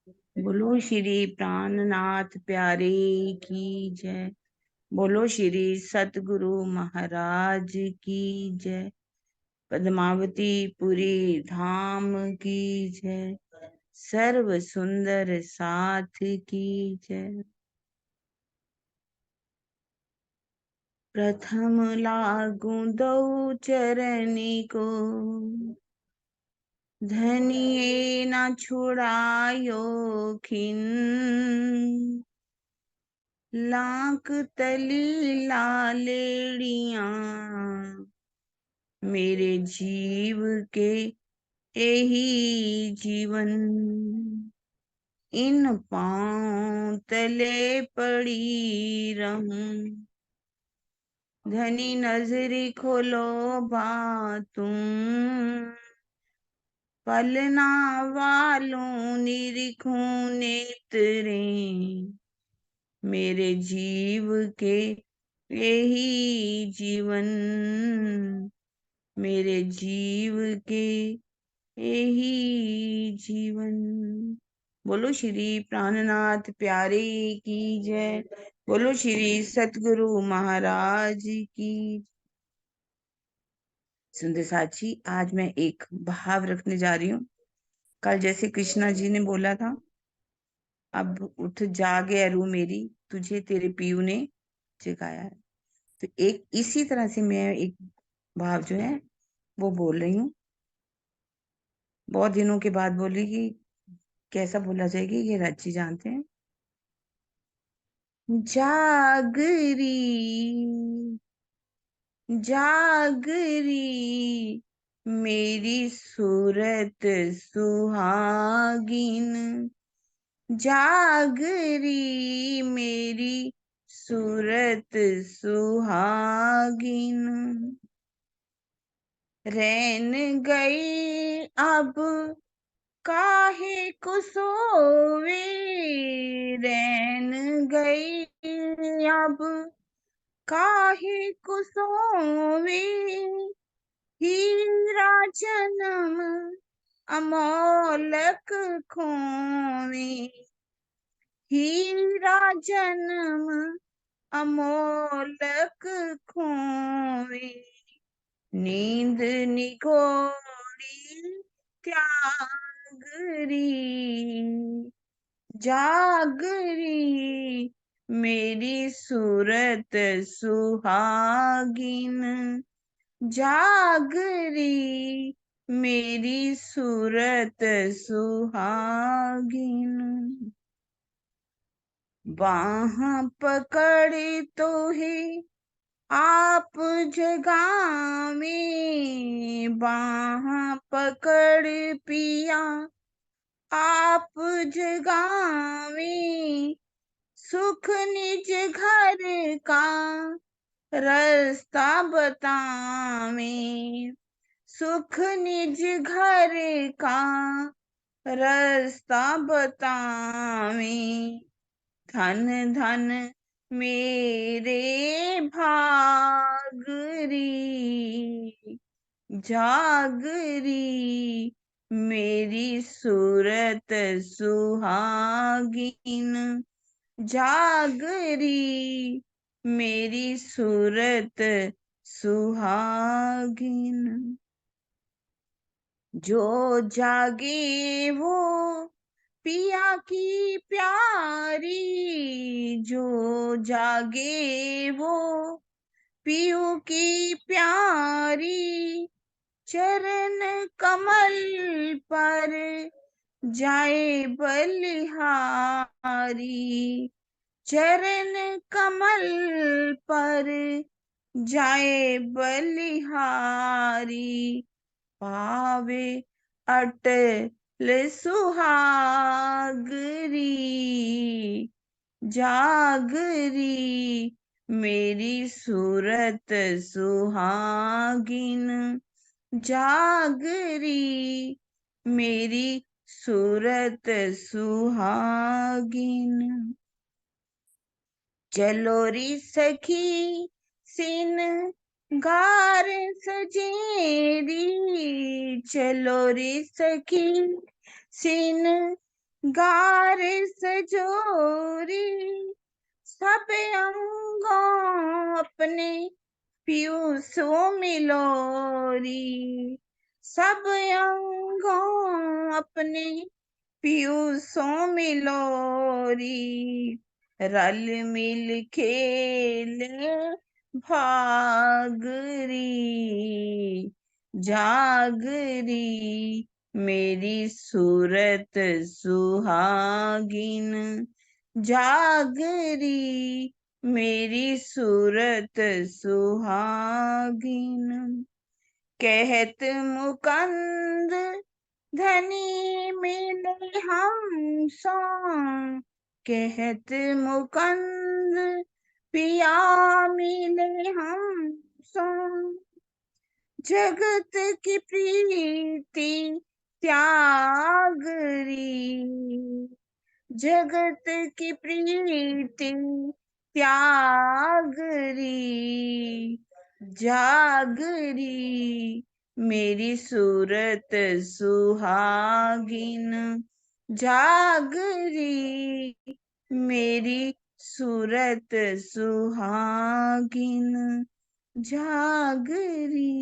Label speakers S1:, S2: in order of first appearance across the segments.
S1: बोलो श्री प्राणनाथ प्यारे की जय। बोलो श्री सतगुरु महाराज की जय। पद्मावती पुरी धाम की जय। सर्व सुंदर साथ की जय। प्रथम लागू दो चरनी को, धनिये न छुड़ायो खिन। लाख तली लालेड़िया, मेरे जीव के यही जीवन। इन पांव तले पड़ी रहूं, धनी नजरी खोलो बातूं। पलना वालों निरीखूं नेत्रे, मेरे जीव के यही जीवन। मेरे जीव के यही जीवन। बोलो श्री प्राणनाथ प्यारे की जय। बोलो श्री सतगुरु महाराज की। सुंदर साची, आज मैं एक भाव रखने जा रही हूँ। कल जैसे कृष्णा जी ने बोला था, अब उठ जागे अरू मेरी, तुझे तेरे पीयू ने जगाया है। तो एक इसी तरह से मैं एक भाव जो है वो बोल रही हूँ। बहुत दिनों के बाद बोली कि कैसा बोला जाएगी, ये रची जानते हैं। जागरी जागरी मेरी सूरत सुहागिन। जागरी मेरी सूरत सुहागिन। रैन गई अब काहे को सोवे, रैन गई अब काहे को सोवे। हीरा जन्म अमोलक खोवे, हीरा जन्म अमोलक खोवे। नींद निगोड़ी त्यागरी, जागरी मेरी सूरत सुहागिन। जागरी मेरी सूरत सुहागिन। बाह पकड़ तो है आप जगावे, बाह पकड़ पिया आप जगावे। सुख निज घर का रास्ता बतावे, सुख निज घर का रास्ता बतावे। धन धन मेरे भागरी, जागरी मेरी सूरत सुहागिन। जागरी मेरी सूरत सुहागिन। जो जागे वो पिया की प्यारी, जो जागे वो पियू की प्यारी। चरण कमल पर जाए बलिहारी, चरण कमल पर जाए बलिहारी। पावे अटल सुहागरी, जागरी मेरी सूरत सुहागिन। जागरी मेरी सूरत सुहागिन। चलो री सखी सिन गार सजेरी, चलो री सखी सिन गार सजोरी सब अंगों अपने पीयूषों मिलोरी, सब अंगों अपने पीयूषों मिलोरी, रल मिल खेले भागरी, जागरी मेरी सूरत सुहागिन, जागरी मेरी सूरत सुहागिन। कहत मुकंद धनी मिले हम सो, कहत मुकंद पिया मिले हम सो, जगत की प्रीति त्यागरी, जगत की प्रीति त्यागरी, जागरी मेरी सूरत सुहागिन, जागरी मेरी सूरत सुहागिन, जागरी।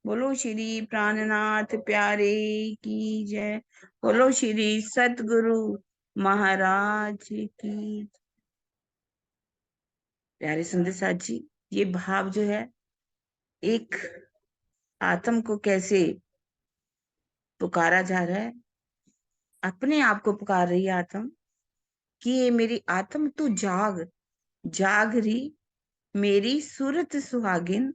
S1: बोलो श्री प्राणनाथ प्यारे की जय। बोलो श्री सतगुरु महाराज की। प्यारे सुंदर साथ जी, ये भाव जो है, एक आत्म को कैसे पुकारा जा रहा है, अपने आप को पुकार रही है आत्म कि ये मेरी आत्म तू जाग, जाग रही मेरी सूरत सुहागिन,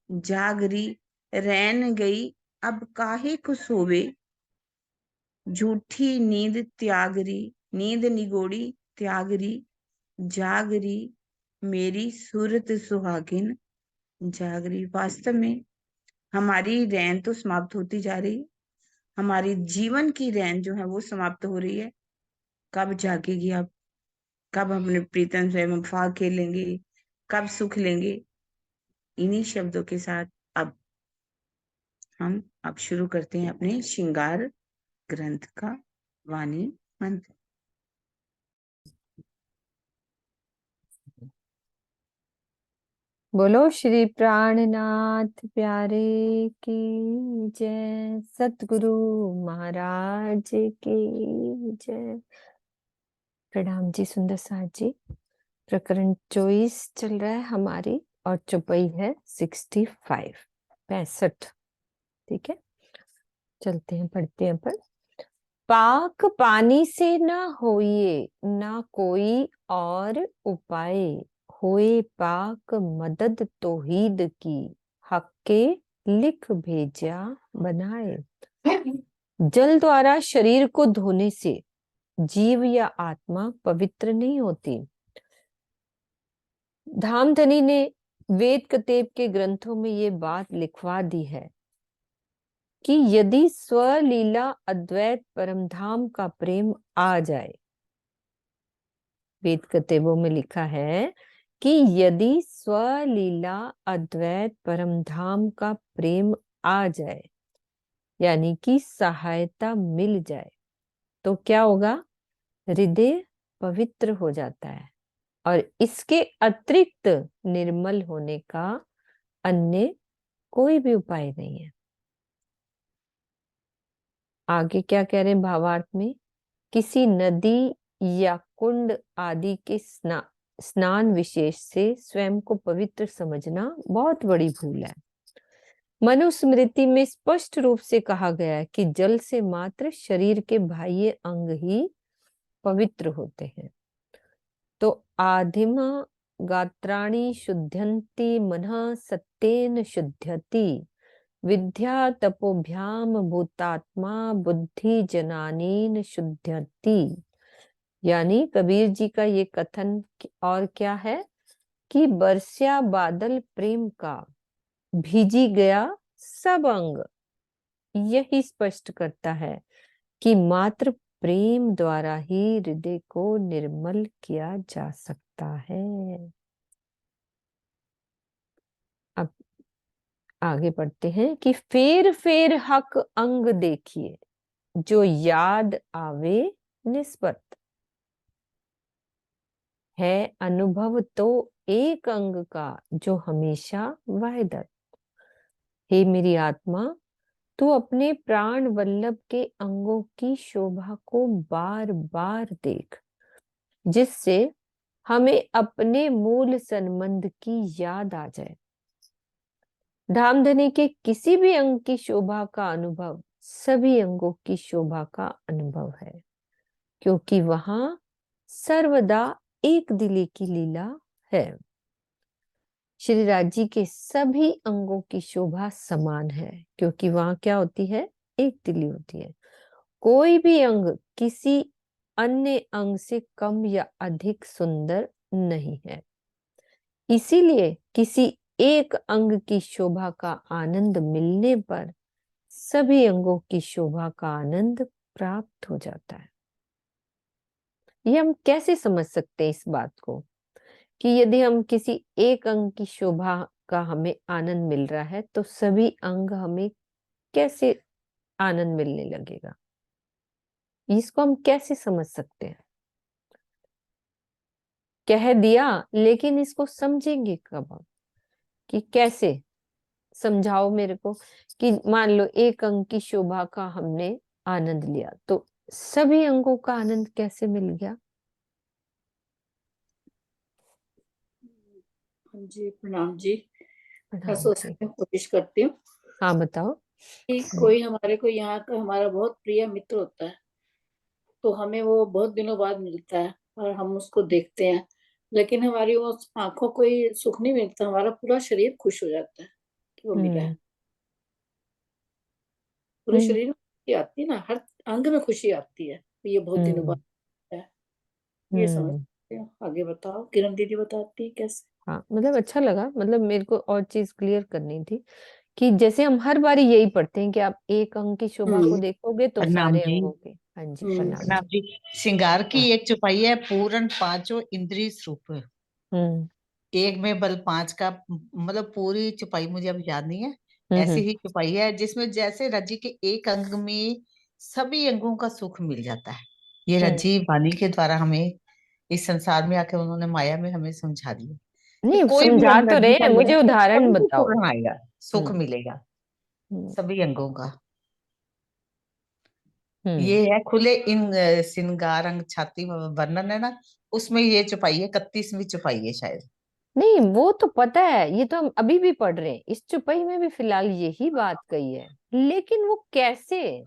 S1: जाग रही रैन गई अब काहे को सोवे, झूठी नींद त्यागरी, नींद निगोड़ी त्यागरी, जागरी मेरी सूरत सुहागिन, जागरी। वास्तव में हमारी रैन तो समाप्त होती जा रही है, हमारी जीवन की रैन जो है वो समाप्त हो रही है। कब जागेगी आप? कब अपने प्रीतम से हम फाग खेलेंगे? कब सुख लेंगे? इन्हीं शब्दों के साथ हम अब शुरू करते हैं अपने श्रृंगार ग्रंथ का वाणी मंत्र।
S2: बोलो श्री प्राणनाथ प्यारे की जय, सतगुरु महाराज की जय। प्रणाम जी सुंदर साथ जी। प्रकरण 24 चल रहा है हमारी और चौपाई है 65। ठीक है, चलते हैं, पढ़ते हैं। पर पाक पानी से न होइए ना कोई और उपाय, होए पाक मदद तौहीद की, हक्के लिख भेजा बनाए। जल द्वारा शरीर को धोने से जीव या आत्मा पवित्र नहीं होती। धामधनी ने वेद कतेब के ग्रंथों में ये बात लिखवा दी है कि यदि स्वलीला अद्वैत परमधाम का प्रेम आ जाए, वेद कतेबों में लिखा है कि यदि स्वलीला अद्वैत परमधाम का प्रेम आ जाए, यानी कि सहायता मिल जाए, तो क्या होगा? हृदय पवित्र हो जाता है और इसके अतिरिक्त निर्मल होने का अन्य कोई भी उपाय नहीं है। आगे क्या कह रहे हैं भावार्थ में? किसी नदी या कुंड आदि के स्नान विशेष से स्वयं को पवित्र समझना बहुत बड़ी भूल है। मनुस्मृति में स्पष्ट रूप से कहा गया है कि जल से मात्र शरीर के बाह्य अंग ही पवित्र होते हैं। तो आदिम गात्राणि शुद्ध्यन्ति मनः सत्येन शुद्ध्यति, विद्या तपोभ्याम भूतात्मा बुद्धि जनानीन शुद्ध्यति। यानी कबीर जी का ये कथन और क्या है कि बरस्या बादल प्रेम का, भीजी गया सब अंग, यही स्पष्ट करता है कि मात्र प्रेम द्वारा ही हृदय को निर्मल किया जा सकता है। अब आगे बढ़ते हैं कि फेर फेर हक अंग देखिए, जो याद आवे निस्बत, है अनुभव तो एक अंग का जो हमेशा वाहिदत। हे मेरी आत्मा, तू अपने प्राण वल्लभ के अंगों की शोभा को बार बार देख, जिससे हमें अपने मूल संबंध की याद आ जाए। धामधनी के किसी भी अंग की शोभा का अनुभव सभी अंगों की शोभा का अनुभव है, क्योंकि वहां सर्वदा एक दिली की लीला है। श्री राज्य के सभी अंगों की शोभा समान है, क्योंकि वहां क्या होती है, एक दिली होती है। कोई भी अंग किसी अन्य अंग से कम या अधिक सुंदर नहीं है। इसीलिए किसी एक अंग की शोभा का आनंद मिलने पर सभी अंगों की शोभा का आनंद प्राप्त हो जाता है। ये हम कैसे समझ सकते हैं इस बात को, कि यदि हम किसी एक अंग की शोभा का हमें आनंद मिल रहा है तो सभी अंग हमें कैसे आनंद मिलने लगेगा, इसको हम कैसे समझ सकते हैं। कह दिया, लेकिन इसको समझेंगे कब हम, कि कैसे, समझाओ मेरे को। कि मान लो एक अंग की शोभा का हमने आनंद लिया तो सभी अंगों का आनंद कैसे मिल गया।
S3: हाँ जी, प्रणाम जी। मैं
S2: प्रणाम जी।
S3: सोचने की कोशिश करती हूँ
S2: हाँ बताओ।
S3: कि कोई हमारे को यहाँ का हमारा बहुत प्रिय मित्र होता है, तो हमें वो बहुत दिनों बाद मिलता है और हम उसको देखते हैं, लेकिन हमारी वो आंखों को ही सुख नहीं मिलता, हमारा पूरा शरीर खुश हो जाता है कि वो मिला
S2: हम्म।
S3: है। पूरे
S2: हम्म।
S3: शरीर में खुशी आती है ना, हर अंग में खुशी आती है, तो ये बहुत दिनों बाद
S2: हम्म।
S3: है। ये
S2: हम्म।
S3: समझते हो? आगे बताओ, किरण दीदी बताती है कैसे।
S2: हाँ मतलब अच्छा लगा, मतलब मेरे को और चीज क्लियर करनी थी, कि जैसे हम हर बारी यही पढ़ते हैं कि आप एक अंग की शोभा को
S3: हम्म।
S2: देखोगे तो
S4: प्रणाम
S2: सारे
S4: जी।
S2: अंगों के। हाँ जी, प्रणाम
S4: प्रणाम
S2: जी।
S4: जी। श्रृंगार की
S2: हाँ।
S4: एक चौपाई है, पूर्ण पांचों इंद्रिय स्वरूप।
S2: हम्म।
S4: एक में बल पांच का, मतलब पूरी चौपाई मुझे अब याद नहीं है। ऐसी
S2: हम्म।
S4: ही चौपाई है जिसमें जैसे रज्जु के एक अंग में सभी अंगों का सुख मिल जाता है। ये
S2: हम्म।
S4: रज्जु वाणी के द्वारा हमें इस संसार में आके उन्होंने माया में हमें समझा दिया कि
S2: नहीं,
S4: कोई भी
S2: समझा
S4: अंग
S2: तो
S4: रज्जु
S2: रहे
S4: का
S2: हैं,
S4: ले
S2: मुझे
S4: तो
S2: उदाहरण
S4: सभी को
S2: बताओ।
S4: पूर्ण आएगा, सुख
S2: हम्म।
S4: मिलेगा
S2: हम्म।
S4: सभी अंगों का।
S2: हम्म।
S4: ये है खुले इन श्रृंगार अंग छाती में वर्णन है ना, उसमें ये चौपाई है, 31वीं चौपाई है शायद।
S2: नहीं वो तो पता है, ये तो हम अभी भी पढ़ रहे हैं, इस चुपई में भी फिलहाल यही बात कही है, लेकिन वो कैसे,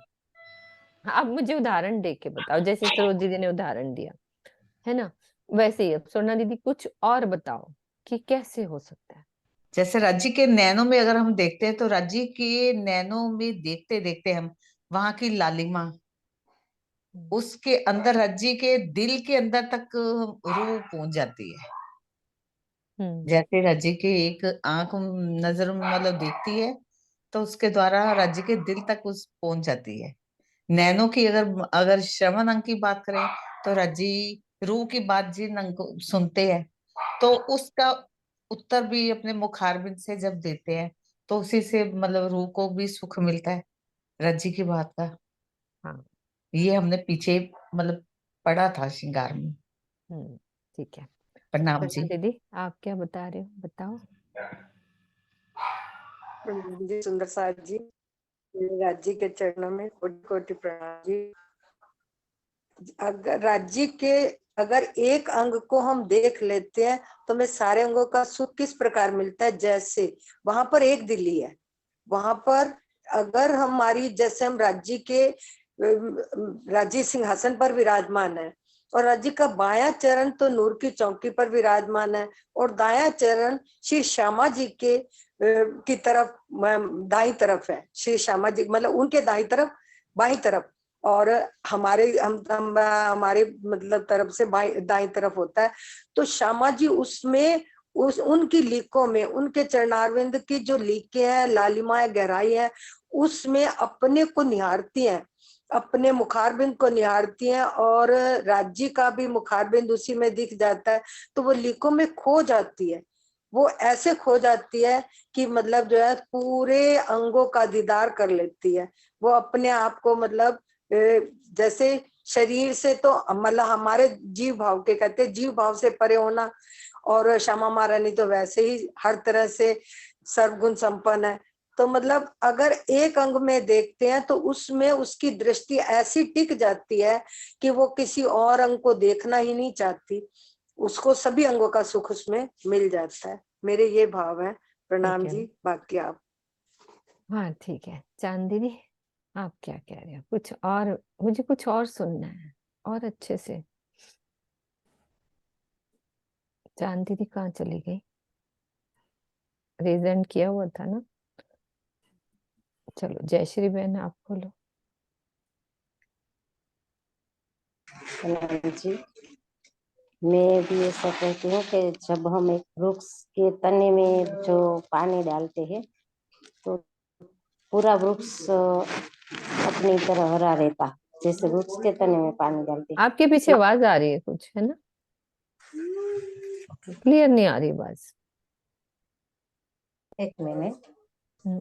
S2: आप मुझे उदाहरण दे के बताओ, जैसे सरोज दीदी ने उदाहरण दिया है ना, वैसे ही अब स्वर्णा दीदी कुछ और बताओ कि कैसे हो सकता है।
S4: जैसे राज्य के नैनों में अगर हम देखते हैं तो राज्य के नैनों में देखते देखते हम वहां की लालिमा,
S2: हम्म।
S4: उसके अंदर राज्य के दिल के अंदर तक रूह पहुंच जाती है।
S2: हम्म।
S4: जैसे राज्य के एक आंख नजर मतलब देखती है तो उसके द्वारा राज्य के दिल तक उस पहुंच जाती है। नैनों की अगर अगर श्रवण अंग की बात करें तो राज्य रूह की बात जिन अंग को सुनते हैं तो उसका उत्तर भी अपने मुखारबिंद से जब देते हैं तो उसी से मतलब रूह को भी सुख मिलता है रज्जी की बात का।
S2: हाँ।
S4: ये हमने पीछे मतलब पढ़ा था श्रृंगार में।
S2: ठीक है।
S4: प्रणाम
S2: स्वर्णा
S4: जी।
S2: दीदी आप क्या बता रहे हो, बताओ।
S5: प्रणाम जी सुंदर साथ जी, राज्य के चरणों में कोटि कोटि प्रणाम जी। अगर राज्य के अगर एक अंग को हम देख लेते हैं तो हमें सारे अंगों का सुख किस प्रकार मिलता है। जैसे वहां पर एक दिल्ली है, वहां पर अगर हमारी जैसे हम राज्य के राज्य सिंहासन पर विराजमान है और राज्य का बायां चरण तो नूर की चौकी पर विराजमान है और दायां चरण श्री श्यामा जी के की तरफ दाई तरफ है। श्री श्यामा जी मतलब उनके दाई तरफ बाई तरफ, और हमारे हमारे मतलब तरफ से दाई तरफ होता है। तो श्यामा जी उसमें उस उनकी लीकों में उनके चरणारविंद की जो लीकें हैं, लालिमा है, गहराई है, उसमें अपने को निहारती हैं, अपने मुखारबिंद को निहारती हैं और राज्य का भी मुखारबिंद उसी में दिख जाता है। तो वो लीकों में खो जाती है, वो ऐसे खो जाती है कि मतलब जो है पूरे अंगों का दीदार कर लेती है। वो अपने आप को मतलब जैसे शरीर से तो मतलब हमारे जीव भाव के कहते हैं, जीव भाव से परे होना, और श्यामा महारानी तो वैसे ही हर तरह से सर्वगुण संपन्न है। तो मतलब अगर एक अंग में देखते हैं तो उसमें उसकी दृष्टि ऐसी टिक जाती है कि वो किसी और अंग को देखना ही नहीं चाहती, उसको सभी अंगों का सुख उसमें मिल जाता है। मेरे ये भाव है। प्रणाम
S2: ठीक है।
S5: जी, बाकी आप।
S2: हाँ ठीक है। चांदनी, आप क्या कह रहे हो? कुछ और, मुझे कुछ और सुनना है और अच्छे से। चांदनी कहाँ चली गई? रेजेंट किया हुआ था ना। चलो जयश्री बहन आप बोलो।
S6: प्रणाम जी, मैं भी ऐसा कहती हूँ कि जब हम एक वृक्ष के तने में जो पानी डालते हैं तो पूरा वृक्ष अपनी तरह हरा रहता, जैसे वृक्ष के तने में पानी डालते हैं।
S2: आपके पीछे आवाज आ रही है कुछ, है ना? क्लियर नहीं आ रही आवाज।
S6: एक मिनट।
S2: हम्म,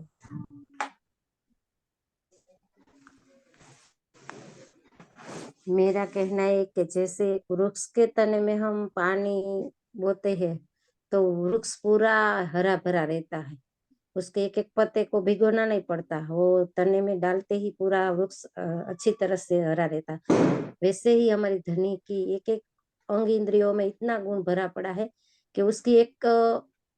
S6: मेरा कहना है कि जैसे वृक्ष के तने में हम पानी बोते हैं तो वृक्ष पूरा हरा भरा रहता है, उसके एक एक पत्ते को भिगोना नहीं पड़ता, वो तने में डालते ही पूरा वृक्ष अच्छी तरह से हरा रहता है। वैसे ही हमारी धनी की एक एक अंग इंद्रियों में इतना गुण भरा पड़ा है कि उसकी एक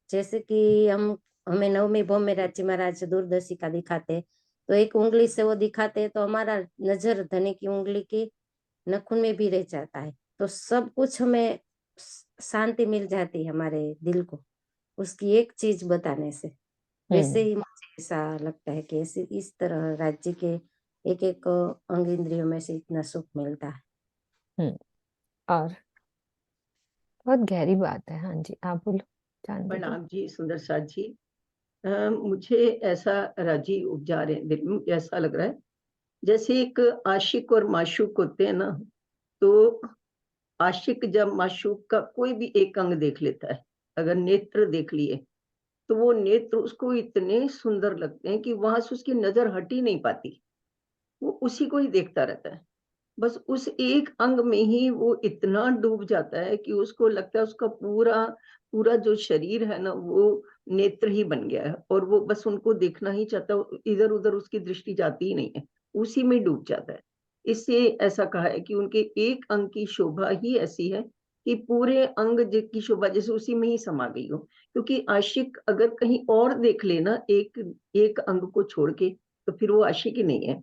S6: जैसे कि हमें नवमी भौम राज्य महाराज दूरदर्शी का दिखाते, तो एक उंगली से वो दिखाते तो हमारा नजर धनी की उंगली की नखून में भी रह जाता है, तो सब कुछ हमें शांति मिल जाती है हमारे दिल को उसकी एक चीज बताने से। वैसे ही मुझे ऐसा लगता है कि ऐसे इस तरह राज्य के एक एक अंग इंद्रियों में से इतना सुख मिलता है।
S2: और बहुत गहरी बात है। हाँ जी आप बोलो चांदनी।
S7: प्रणाम जी सुंदर साथ जी। मुझे ऐसा राजी उपजा रहे दिल में, मुझे ऐसा लग रहा है जैसे एक आशिक और माशूक होते हैं ना, तो आशिक जब माशूक का कोई भी एक अंग देख लेता है, अगर नेत्र देख लिए तो वो नेत्र उसको इतने सुंदर लगते हैं कि वहां से उसकी नजर हट ही नहीं पाती, वो उसी को ही देखता रहता है। बस उस एक अंग में ही वो इतना डूब जाता है कि उसको लगता है उसका पूरा पूरा जो शरीर है ना वो नेत्र ही बन गया है, और वो बस उनको देखना ही चाहता है, इधर उधर उसकी दृष्टि जाती ही नहीं है, उसी में डूब जाता है। इससे ऐसा कहा है कि उनके एक अंग की शोभा ही ऐसी है कि पूरे अंग की शोभा जैसे उसी में ही समा गई हो। क्योंकि आशिक अगर कहीं और देख लेना एक एक अंग को छोड़ के, तो फिर वो आशिक ही नहीं है,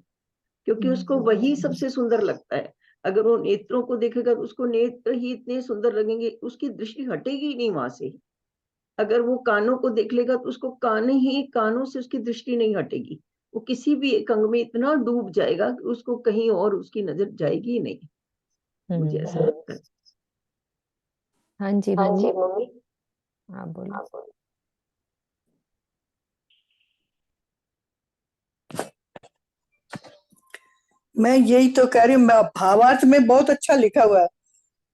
S7: क्योंकि उसको वही सबसे सुंदर लगता है। अगर वो नेत्रों को देखेगा तो उसको नेत्र ही इतने सुंदर लगेंगे, उसकी दृष्टि हटेगी ही नहीं वहां से। अगर वो कानों को देख लेगा तो उसको कानों से उसकी दृष्टि नहीं हटेगी, वो किसी भी एक अंग में इतना डूब जाएगा कि उसको कहीं और उसकी नजर जाएगी ही नहीं। मुझे ऐसा लगता है।
S2: हाँ जी
S6: हाँ
S2: मम्मी
S6: जी मम्मी,
S2: आप बोलो।
S8: मैं यही तो कह रही हूँ, भावार्थ में बहुत अच्छा लिखा हुआ है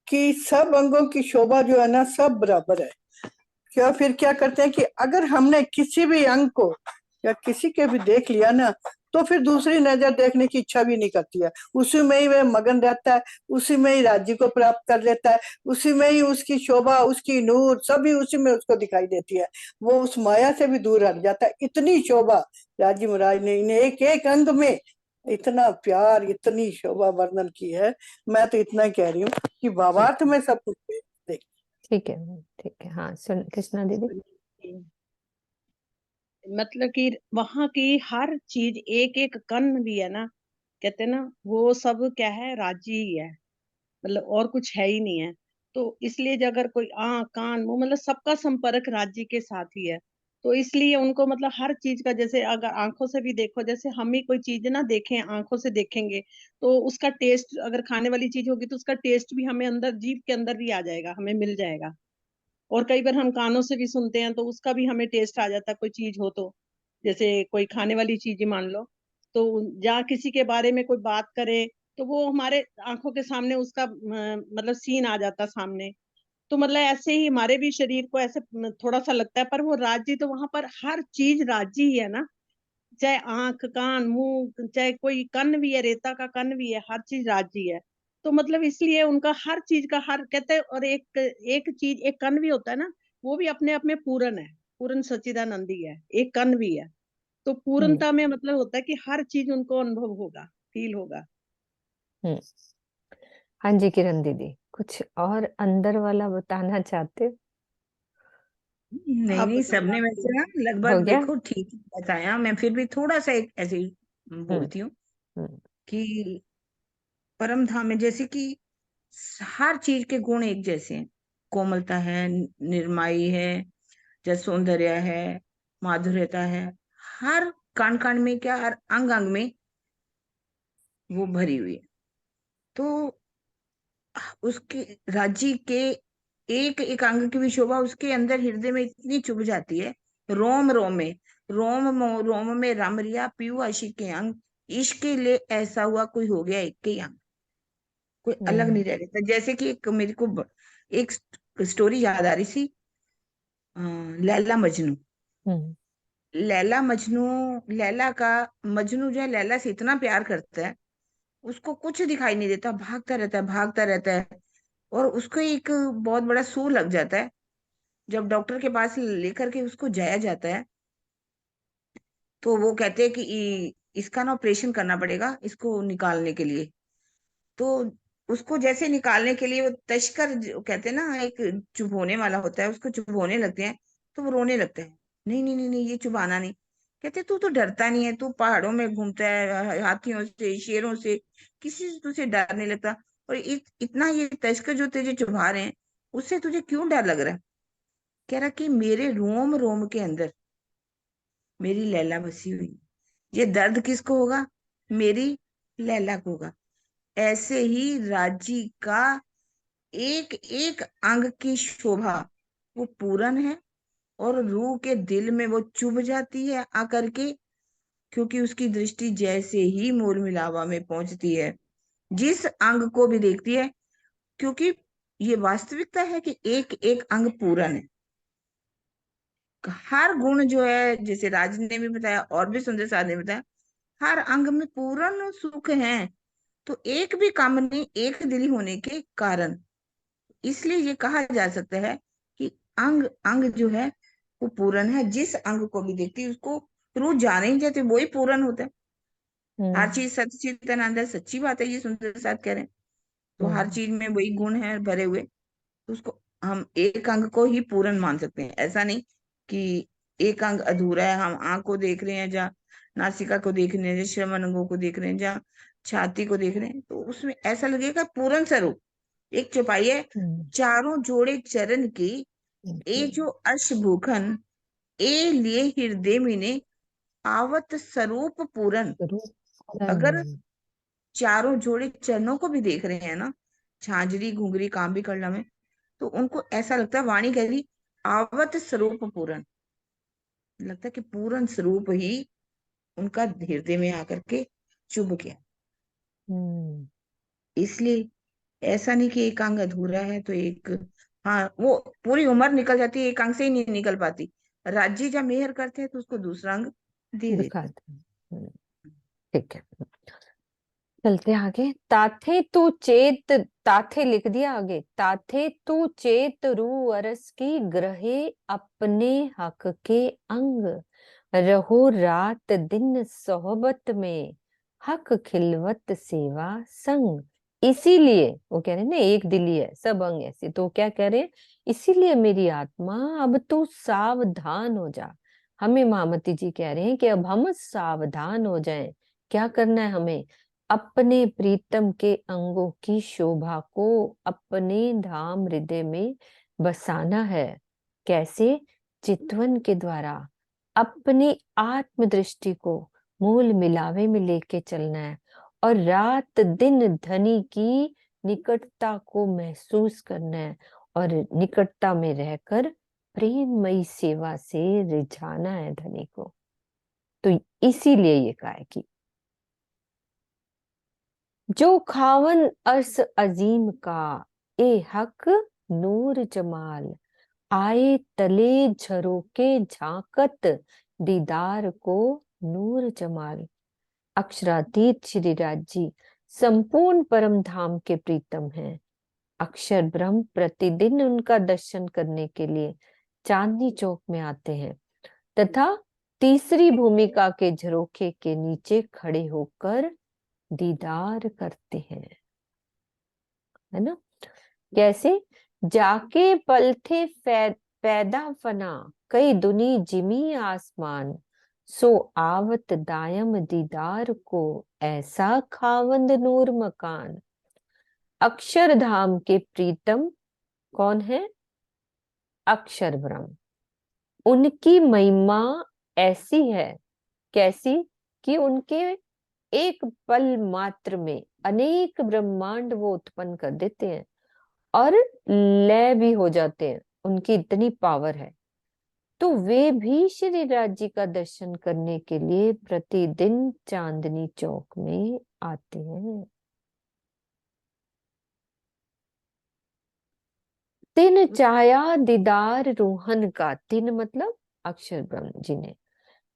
S8: कि सब अंगों की शोभा जो है ना सब बराबर है। क्या फिर क्या करते हैं कि अगर हमने किसी भी अंग को या किसी के भी देख लिया ना, तो फिर दूसरी नजर देखने की इच्छा भी नहीं करती है, उसी में ही वह मगन रहता है, उसी में ही राज्य को प्राप्त कर लेता है, उसी में ही उसकी शोभा उसकी नूर सभी उसी में उसको दिखाई देती है, वो उस माया से भी दूर हट जाता है। इतनी शोभा राजी महाराज ने इन्हें एक एक अंग में इतना प्यार इतनी शोभा वर्णन की है। मैं तो इतना कह रही हूँ कि भावार्थ में सब कुछ देख।
S2: ठीक है ठीक है। हाँ सुन कृष्णा दीदी।
S9: मतलब कि वहां की हर चीज एक एक कण भी है ना, कहते हैं ना वो सब क्या है, राज्य ही है, मतलब और कुछ है ही नहीं है। तो इसलिए जो अगर कोई आँख कान मुंह मतलब सबका संपर्क राज्य के साथ ही है, तो इसलिए उनको मतलब हर चीज का, जैसे अगर आंखों से भी देखो, जैसे हम ही कोई चीज ना देखें आंखों से देखेंगे तो उसका टेस्ट, अगर खाने वाली चीज होगी तो उसका टेस्ट भी हमें अंदर जीभ के अंदर भी आ जाएगा, हमें मिल जाएगा। और कई बार हम कानों से भी सुनते हैं तो उसका भी हमें टेस्ट आ जाता है, कोई चीज हो तो, जैसे कोई खाने वाली चीज ही मान लो, तो जहाँ किसी के बारे में कोई बात करे तो वो हमारे आंखों के सामने उसका मतलब सीन आ जाता सामने। तो मतलब ऐसे ही हमारे भी शरीर को ऐसे थोड़ा सा लगता है, पर वो राज्य तो वहां पर हर चीज राज्य ही है ना। चाहे आंख, कान, मुंह, चाहे कोई कन भी है, रेता का कन भी है, हर चीज राजी है। तो मतलब इसलिए उनका हर चीज का हर कहते हैं। और एक एक चीज, एक कन भी होता है ना, वो भी अपने आप में पूर्ण है, पूर्ण सच्चिदानंदी है, एक कन भी है। तो पूर्णता में मतलब होता है कि हर चीज उनको अनुभव होगा, फील होगा।
S2: हम्म। हाँ जी किरण दीदी, कुछ और अंदर वाला बताना चाहते हो?
S1: नहीं
S3: आप
S1: नहीं,
S3: बताओ
S1: सबने
S3: आप।
S1: वैसे ना
S2: हो
S1: लगभग
S2: गया।
S1: देखो ठीक ही बताया। मैं फिर भी थोड़ा सा एक ऐसे ही
S2: हम्म।
S1: बोलती हूँ
S2: हम्म।
S1: कि परम धाम में जैसे कि हर चीज के गुण एक जैसे हैं। कोमलता है, निर्माई है, जय सौंदर्य है, माधुर्यता है। हर कण कण में, क्या हर अंग अंग में वो भरी हुई है। तो उसके राज्य के एक एक अंग की भी शोभा उसके अंदर हृदय में इतनी चुभ जाती है। रोम रोम में, रोम में रम रिया पीयू आशिक के अंग, इश्क के लिए ऐसा हुआ कोई हो गया एक के अंग, कोई अलग
S2: हम्म।
S1: नहीं रह रहता। जैसे कि एक मेरे को एक स्टोरी याद आ रही थी, लैला मजनू।
S2: हम्म।
S1: लैला मजनू, लैला का, मजनू जो है लैला से इतना प्यार करता है, उसको कुछ दिखाई नहीं देता, भागता रहता है, भागता रहता है। और उसको एक बहुत बड़ा सूर लग जाता है। जब डॉक्टर के पास लेकर के उसको जाया जाता है, तो वो कहते हैं कि इसका ना ऑपरेशन करना पड़ेगा इसको निकालने के लिए। तो उसको जैसे निकालने के लिए वो तस्कर, जो कहते हैं ना, एक चुभोने वाला होता है, उसको चुभोने लगते हैं। तो वो रोने लगता है, नहीं नहीं नहीं नहीं, ये चुभाना नहीं। कहते तू तो डरता नहीं है, तू पहाड़ों में घूमता है, हाथियों से, शेरों से, किसी से तुझे डर नहीं लगता। और इतना ये तस्कर जो तुझे चुभा रहे हैं, उससे तुझे क्यों डर लग रहा है? कह रहा कि मेरे रोम रोम के अंदर मेरी लैला बसी हुई है। ये दर्द किसको होगा? मेरी लैला को होगा। ऐसे ही राजी का एक एक अंग की शोभा वो पूर्ण है, और रूह के दिल में वो चुभ जाती है आकर के, क्योंकि उसकी दृष्टि जैसे ही मोल मिलावा में पहुंचती है, जिस अंग को भी देखती है, क्योंकि ये वास्तविकता है कि एक एक अंग पूर्ण है। हर गुण जो है, जैसे राज ने भी बताया और भी सुंदर साध ने बताया, हर अंग में पूर्ण सुख है। तो एक भी काम नहीं, एक दिली होने के कारण इसलिए ये कहा जा सकता है कि अंग अंग जो है वो पूर्ण है। जिस अंग को भी देखती है उसको रूह जाने ही जाते, वही पूर्ण होता है। हर
S2: हम्म।
S1: चीज सत चितन अंदर, सच्ची बात है, ये सुंदर साथ कह रहे हैं। तो हर
S2: हम्म।
S1: चीज में वही गुण है भरे हुए। तो उसको हम एक अंग को ही पूर्ण मान सकते हैं। ऐसा नहीं कि एक अंग अधूरा है। हम आंख को देख रहे हैं, जहाँ नासिका को देख रहे हैं, जहाँ श्रवण अंगों को देख रहे हैं, जहाँ छाती को देख रहे हैं, तो उसमें ऐसा लगेगा पूर्ण स्वरूप। एक चौपाई है,
S2: हम्म।
S1: चारों जोड़े चरण की, ए
S2: हम्म।
S1: जो अर्श भूखन, ए लिए हृदय मिने, आवत स्वरूप पूरन।
S2: रूप।
S1: अगर
S2: हम्म।
S1: चारों जोड़े चरणों को भी देख रहे हैं ना, झांझरी घुंघरी काम भी करना में, तो उनको ऐसा लगता है, वाणी कह रही, आवत स्वरूप पूरन। लगता है कि पूर्ण स्वरूप ही उनका हृदय में आकर के चुभ गया।
S2: हम्म।
S1: इसलिए ऐसा नहीं कि एक अंग अधूरा है तो एक, हाँ, वो पूरी उम्र निकल जाती है, एक अंग से ही नहीं निकल पाती। राज्य जब मेहर करते हैं तो उसको दूसरा अंग दे देते
S2: दिखाते हैं। ठीक है, चलते आगे। ताथे तू चेत, ताथे लिख दिया आगे, ताथे तू चेत रू अरस की ग्रहे अपने हक के अंग, रहो रात दिन सोहबत में हक खिलवत सेवा संग। इसीलिए वो कह रहे हैं ना, एक दिली है सब अंग ऐसे, तो क्या कह रहे हैं, इसीलिए मेरी आत्मा अब तू सावधान हो जा। हमें महामती जी कह रहे हैं कि अब हम सावधान हो जाएं। क्या करना है हमें? अपने प्रीतम के अंगों की शोभा को अपने धाम हृदय में बसाना है। कैसे? चितवन के द्वारा अपनी आत्म दृष्टि को मूल मिलावे में लेके चलना है, और रात दिन धनी की निकटता को महसूस करना है, और निकटता में रहकर प्रेममयी सेवा से रिझाना है धनी को। तो इसीलिए ये कहा है कि जो खावन अर्स अजीम का, ए हक नूर जमाल, आए तले झरोके झांकत दीदार को नूर जमाल। अक्षरातीत श्री राज जी संपूर्ण परम धाम के प्रीतम हैं। अक्षर ब्रह्म प्रतिदिन उनका दर्शन करने के लिए चांदनी चौक में आते हैं तथा तीसरी भूमिका के झरोखे के नीचे खड़े होकर दीदार करते हैं, है ना। कैसे? जाके पल थे पैदा फना, कई दुनी जिमी आसमान, सो आवत दायम दीदार को, ऐसा खावंद नूर मकान। अक्षरधाम के प्रीतम कौन है? अक्षर ब्रह्म। उनकी महिमा ऐसी है, कैसी कि उनके एक पल मात्र में अनेक ब्रह्मांड वो उत्पन्न कर देते हैं और लय भी हो जाते हैं, उनकी इतनी पावर है। तो वे भी श्री राज जी का दर्शन करने के लिए प्रतिदिन चांदनी चौक में आते हैं। तिन चाया दीदार रूहन का, तिन मतलब अक्षर ब्रह्म जी ने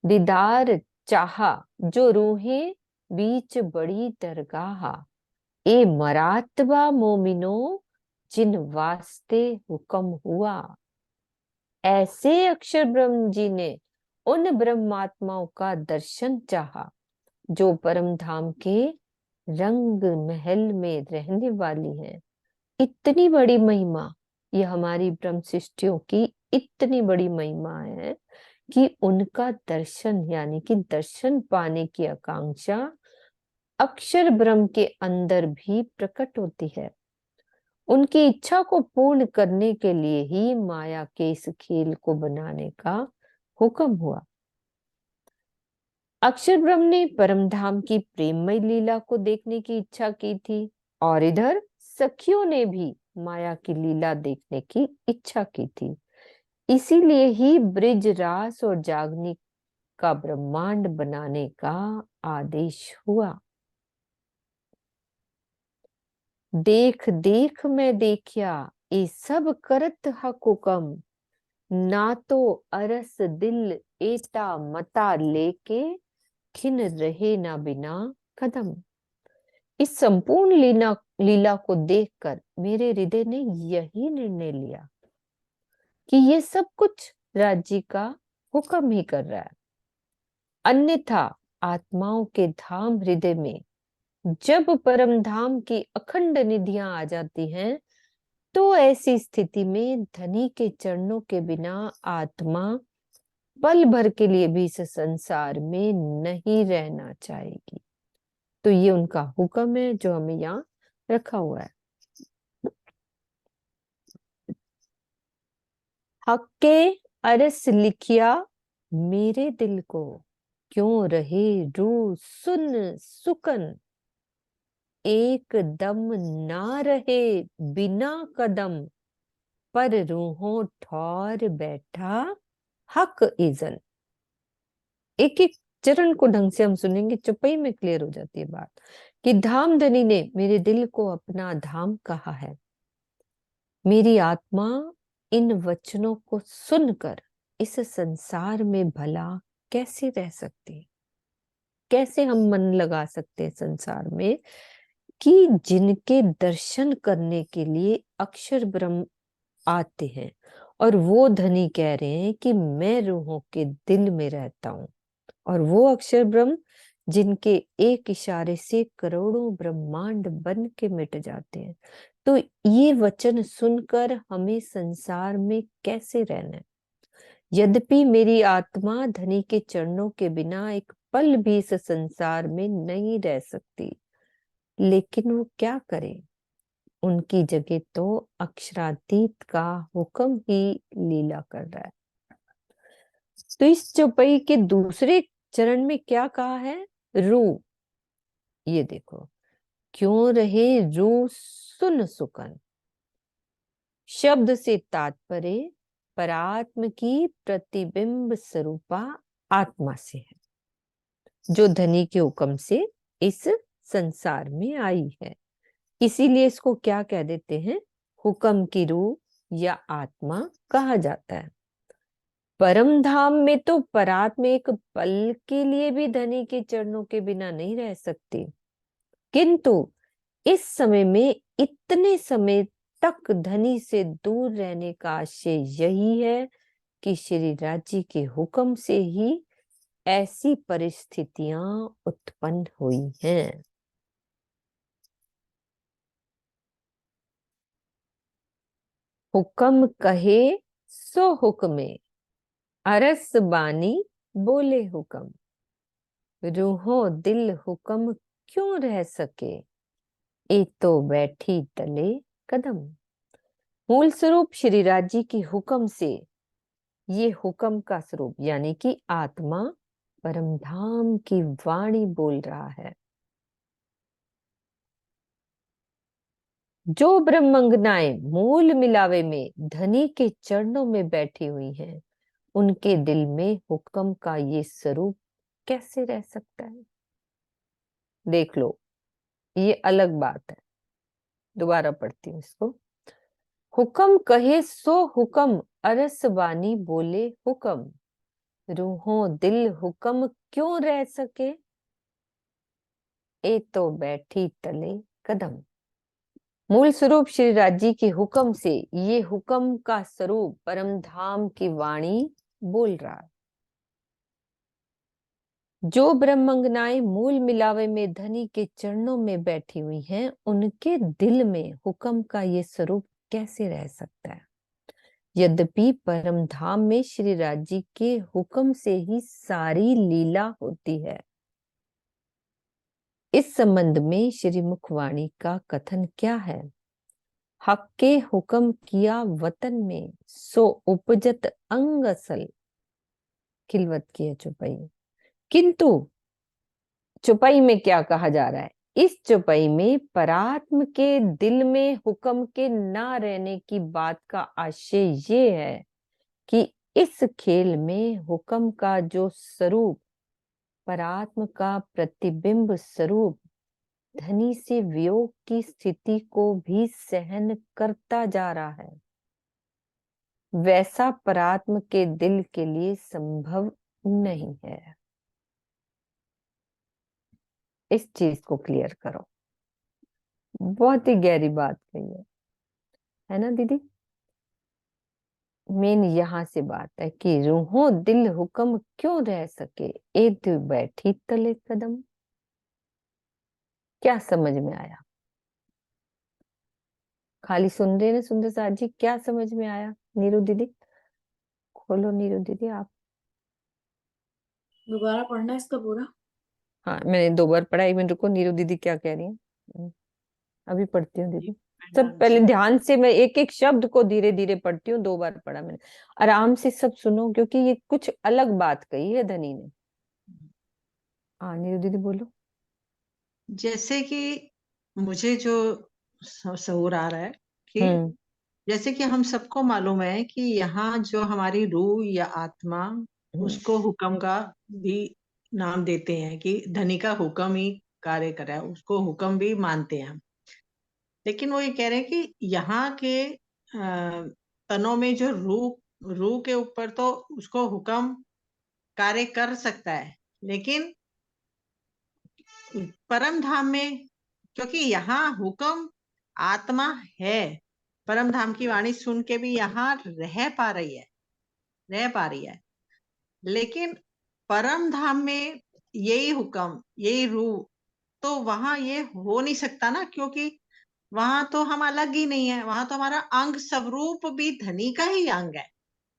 S2: दीदार चाहा, जो रूहें बीच बड़ी दरगाह, ए मरातबा मोमिनो जिन वास्ते हुक्म हुआ। ऐसे अक्षर ब्रह्म जी ने उन ब्रह्मात्माओं का दर्शन चाहा जो परम धाम के रंग महल में रहने वाली है। इतनी बड़ी महिमा, ये हमारी ब्रह्म सृष्टियों की इतनी बड़ी महिमा है कि उनका दर्शन यानी कि दर्शन पाने की आकांक्षा अक्षर ब्रह्म के अंदर भी प्रकट होती है। उनकी इच्छा को पूर्ण करने के लिए ही माया के इस खेल को बनाने का हुक्म हुआ। अक्षर ब्रह्म ने परमधाम की प्रेममय लीला को देखने की इच्छा की थी और इधर सखियों ने भी माया की लीला देखने की इच्छा की थी। इसीलिए ही ब्रिज रास और जागनी का ब्रह्मांड बनाने का आदेश हुआ। देख देख मैं देखिया, ये सब करत हक हुकम, ना तो अरस दिल एता मता लेके, खिन रहे ना बिना कदम। इस संपूर्ण लीला को देखकर मेरे हृदय ने यही निर्णय लिया कि ये सब कुछ राज्य का हुक्म ही कर रहा है, अन्यथा आत्माओं के धाम हृदय में जब परम धाम की अखंड निधियां आ जाती हैं तो ऐसी स्थिति में धनी के चरणों के बिना आत्मा पल भर के लिए भी इस संसार में नहीं रहना चाहेगी। तो ये उनका हुक्म है जो हमें यहाँ रखा हुआ है। हक्के अरस लिखिया मेरे दिल को, क्यों रहे रू सुन सुकन, एक दम ना रहे बिना कदम, पर रूहों ठौर बैठा हक इजन। एक एक चरण को ढंग से हम सुनेंगे, चुपई में क्लियर हो जाती है बात कि धाम धनी ने मेरे दिल को अपना धाम कहा है। मेरी आत्मा इन वचनों को सुनकर इस संसार में भला कैसे रह सकती, कैसे हम मन लगा सकते हैं संसार में कि जिनके दर्शन करने के लिए अक्षर ब्रह्म आते हैं और वो धनी कह रहे हैं कि मैं रूहों के दिल में रहता हूं, और वो अक्षर ब्रह्म जिनके एक इशारे से करोड़ों ब्रह्मांड बन के मिट जाते हैं। तो ये वचन सुनकर हमें संसार में कैसे रहना है। यद्यपि मेरी आत्मा धनी के चरणों के बिना एक पल भी इस संसार में नहीं रह सकती, लेकिन वो क्या करे, उनकी जगह तो अक्षरातीत का हुक्म ही लीला कर रहा है। तो इस चौपाई के दूसरे चरण में क्या कहा है? रू, ये देखो, क्यों रहे रू सुन सुकन। शब्द से तात्पर्य परात्म की प्रतिबिंब स्वरूपा आत्मा से है, जो धनी के हुक्म से इस संसार में आई है। इसीलिए इसको क्या कह देते हैं? हुक्म की रूह या आत्मा कहा जाता है। परम धाम में तो परात्मा एक पल के लिए भी धनी के चरणों के बिना नहीं रह सकती, किंतु इस समय में इतने समय तक धनी से दूर रहने का आशय यही है कि श्री राजी के हुक्म से ही ऐसी परिस्थितियां उत्पन्न हुई हैं। हुक्म कहे सो हुक्मे, अरस बानी बोले हुक्म, रूहो दिल हुक्म क्यों रह सके, ए तो बैठी तले कदम। मूल स्वरूप श्री राजी की हुक्म से ये हुक्म का स्वरूप यानी कि आत्मा परमधाम की वाणी बोल रहा है। जो ब्रह्मंगनाएं मूल मिलावे में धनी के चरणों में बैठी हुई हैं, उनके दिल में हुक्म का ये स्वरूप कैसे रह सकता है? देख लो, ये अलग बात है। दोबारा पढ़ती हूँ इसको। हुक्म कहे सो हुक्म, अरस बानी बोले हुक्म, रूहों दिल हुक्म क्यों रह सके, ए तो बैठी तले कदम। मूल स्वरूप श्री राजी के हुक्म से ये हुक्म का स्वरूप परम धाम की वाणी बोल रहा है। जो ब्रह्मंगनाएं मूल मिलावे में धनी के चरणों में बैठी हुई हैं, उनके दिल में हुक्म का ये स्वरूप कैसे रह सकता है? यद्यपि परम धाम में श्री राजी के हुक्म से ही सारी लीला होती है। इस संबंध में श्री मुखवाणी का कथन क्या है? हक के हुक्म किया वतन में, सो उपजत अंग असल, खिलवत की है चौपाई। किंतु चौपाई में क्या कहा जा रहा है? इस चौपाई में परात्म के दिल में हुक्म के ना रहने की बात का आशय ये है कि इस खेल में हुक्म का जो स्वरूप, परात्म का प्रतिबिंब स्वरूप, धनी से वियोग की स्थिति को भी सहन करता जा रहा है, वैसा परात्म के दिल के लिए संभव नहीं है। इस चीज को क्लियर करो। बहुत ही गहरी बात कही है ना दीदी? मेन यहां से बात है कि रूहों दिल हुक्म क्यों रह सके, ए दिल बैठी तले कदम। क्या समझ में आया? खाली सुन रहे ना सुंदर साथ जी? क्या समझ में आया? नीरू दीदी खोलो, नीरू दीदी आप।
S3: दोबारा पढ़ना है इसका पूरा?
S2: हाँ, मैंने 2 बार पढ़ा। 1 मिनट रुको, नीरू दीदी क्या कह रही है अभी पढ़ती हूँ दीदी। सब पहले ध्यान से, मैं एक एक शब्द को धीरे धीरे पढ़ती हूँ। 2 बार पढ़ा मैंने, आराम से सब सुनो, क्योंकि ये कुछ अलग बात कही है धनी ने। हाँ नीरू दीदी बोलो।
S10: जैसे कि मुझे जो शऊर आ रहा है कि जैसे कि हम सबको मालूम है कि यहाँ जो हमारी रूह या आत्मा, उसको हुक्म का भी नाम देते हैं कि धनी का हुक्म ही कार्य कर रहा है, उसको हुक्म भी मानते हैं हम। लेकिन वो ये कह रहे हैं कि यहाँ के तनों में जो रूह के ऊपर तो उसको हुक्म कार्य कर सकता है, लेकिन परम धाम में, क्योंकि यहाँ हुक्म आत्मा है, परम धाम की वाणी सुन के भी यहाँ रह पा रही है, लेकिन परम धाम में यही हुक्म, यही रूह, तो वहां ये हो नहीं सकता ना, क्योंकि वहां तो हम अलग ही नहीं है, वहां तो हमारा अंग स्वरूप भी धनी का ही अंग है।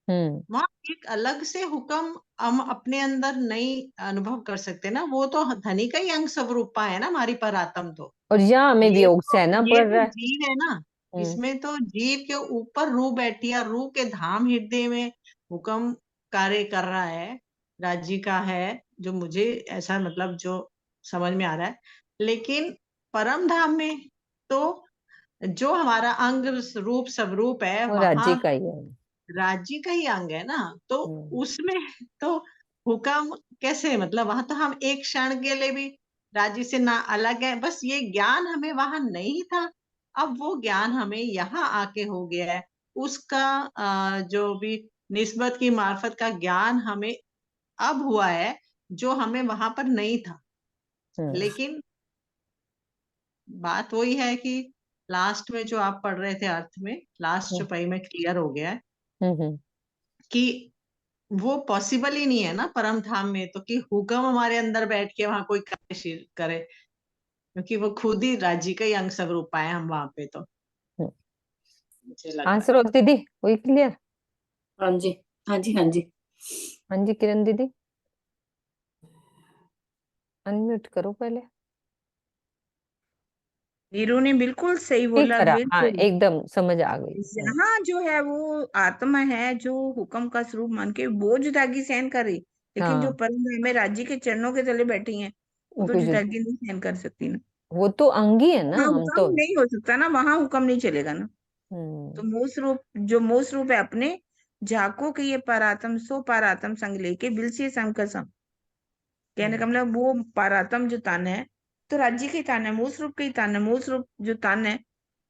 S10: वहां एक अलग से हुक्म हम अपने अंदर नहीं अनुभव कर सकते ना, वो तो धनी का ही अंग स्वरूपा है ना हमारी परात्म तो।
S2: और यहाँ हमें वियोग से है ना
S10: ये
S2: पड़ रहा है।
S10: जीव है ना, इसमें तो जीव के ऊपर रूह बैठी है, रूह के धाम हृदय में हुक्म कार्य कर रहा है, राज्य का है, जो मुझे ऐसा मतलब जो समझ में आ रहा है। लेकिन परम धाम में तो जो हमारा अंग रूप स्वरूप है,
S2: वो राज्य
S10: वहां
S2: का ही है,
S10: राज्य का ही अंग है ना, तो उसमें तो हुक्म कैसे, मतलब वहां तो हम एक क्षण के लिए भी राज्य से ना अलग है, बस ये ज्ञान हमें वहां नहीं था, अब वो ज्ञान हमें यहाँ आके हो गया है। उसका जो भी निस्बत की मार्फत का ज्ञान हमें अब हुआ है, जो हमें वहां पर नहीं था। लेकिन बात वही है कि लास्ट में जो आप पढ़ रहे थे अर्थ में, लास्ट चौपाई में क्लियर हो गया है कि वो पॉसिबल ही नहीं है ना परम धाम में, तो कि हुक्म हमारे अंदर बैठ के वहां कोई कार्य करे, क्योंकि वो खुद ही राज्य का ही अंग स्वरूप पाए हम वहां पे। तो मुझे लग रहा है।
S2: आंसर हो दीदी, हुई क्लियर?
S3: हाँ जी, हाँ जी, हाँ जी।
S2: हाँ जी किरण दीदी, अनम्यूट करो पहले।
S1: वीरू ने बिल्कुल सही
S2: ठीक
S1: बोला,
S2: करा, हाँ
S1: बिल्कुल।
S2: एकदम समझ आ गई।
S1: यहाँ जो है वो आत्मा है जो हुक्म का स्वरूप मान के वो जुदागी सहन करे, लेकिन जो
S2: हाँ
S1: परम धाम में राज्य के चरणों के तले बैठी हैं वो तो
S2: उनको
S1: जुदागी नहीं सहन कर सकती ना।
S2: वो तो अंगी है ना,
S1: वहाँ
S2: हम
S1: हुक्म
S2: तो।
S1: नहीं हो सकता ना, वहां हुक्म नहीं चलेगा ना। तो मोस रूप, जो मोस रूप है अपने, झाको के ये पारातम सो पारातम संग लेके बिल से सम का सम, कहने का मतलब वो पारातम जो तन है तो राज्य के तन है, मूस रूप के ही तन है। मूस रूप जो तन है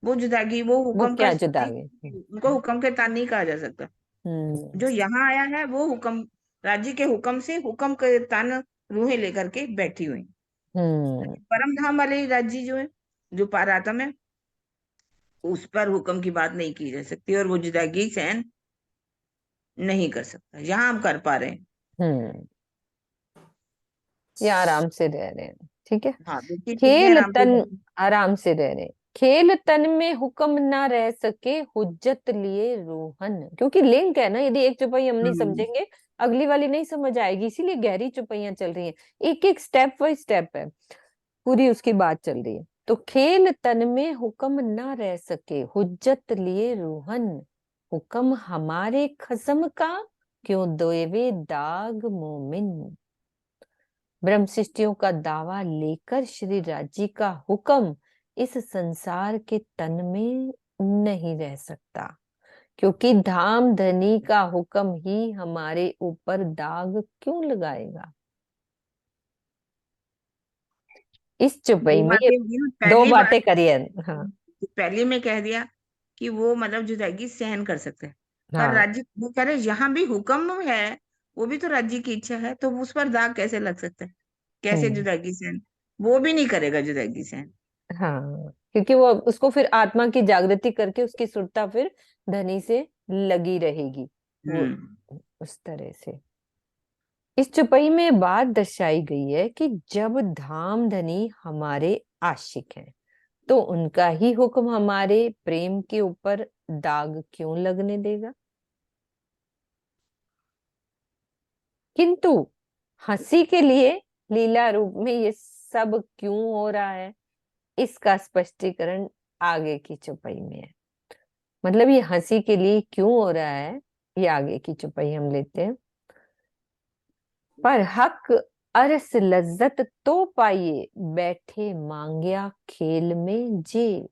S1: वो जुदागी, वो
S2: वो
S1: हुक्म का
S2: क्या जुदा गए?
S1: उनको हुक्म के तन नहीं कहा जा सकता। जो यहाँ आया है वो हुक्म, राज्य के हुक्म से हुक्म के तन रूहें लेकर के बैठी हुई। परम धाम वाले राज्य जो है, जो पारातम है, उस पर हुक्म की बात नहीं की जा सकती और वो जुदागी सहन नहीं कर सकता। यहाँ हम कर पा रहे हैं।
S2: ये आराम से रह रहे हैं, ठीक है।
S1: हाँ देखिए कितने
S2: खेल
S1: आराम से
S2: तन, आराम से रह रहे हैं। खेल तन में हुक्म ना रह सके, हुज्जत लिए रूहन, क्योंकि लिंक है ना। यदि एक चौपाई हम नहीं समझेंगे, अगली वाली नहीं समझ आएगी, इसीलिए गहरी चौपाइयां चल रही हैं। एक एक स्टेप बाय स्टेप है, पूरी उसकी बात चल रही है। तो खेल तन में हुक्म ना रह सके, हुज्जत लिए रूहन, हुक्म हमारे खसम का, क्यों देवे दाग मोमिन। ब्रह्म सृष्टियों का दावा लेकर श्री राज्य का हुक्म इस संसार के तन में नहीं रह सकता, क्योंकि धाम धनी का हुक्म ही हमारे ऊपर दाग क्यों लगाएगा। इस चुपई
S1: दो
S2: में ये
S1: बातें हुई ना।
S2: दो
S1: पहली बात,
S2: बातें करी है। हाँ
S1: पहले में कह दिया कि वो मतलब जुदागी सहन कर सकते हैं, पर
S2: हाँ।
S1: राज्य वो कह रहे यहाँ भी हुक्म है, वो भी तो राज्य की इच्छा है, तो उस पर दाग कैसे लग सकता है, कैसे
S2: हम्म
S1: जुदागी सहन, वो भी नहीं करेगा जुदागी सहन।
S2: हाँ, क्योंकि वो उसको फिर आत्मा की जागृति करके उसकी सुरता फिर धनी से लगी रहेगी, वो उस तरह से। इस चौपाई में बात दर्शाई गई है कि जब धाम धनी हमारे आशिक हैं, तो उनका ही हुक्म हमारे प्रेम के ऊपर दाग क्यों लगने देगा। किंतु हंसी के लिए लीला रूप में ये सब क्यों हो रहा है, इसका स्पष्टीकरण आगे की चौपाई में है। मतलब ये हंसी के लिए क्यों हो रहा है, ये आगे की चौपाई हम लेते हैं। पर हक अरस लज्जत तो पाइए, बैठे मांग्या खेल में जे,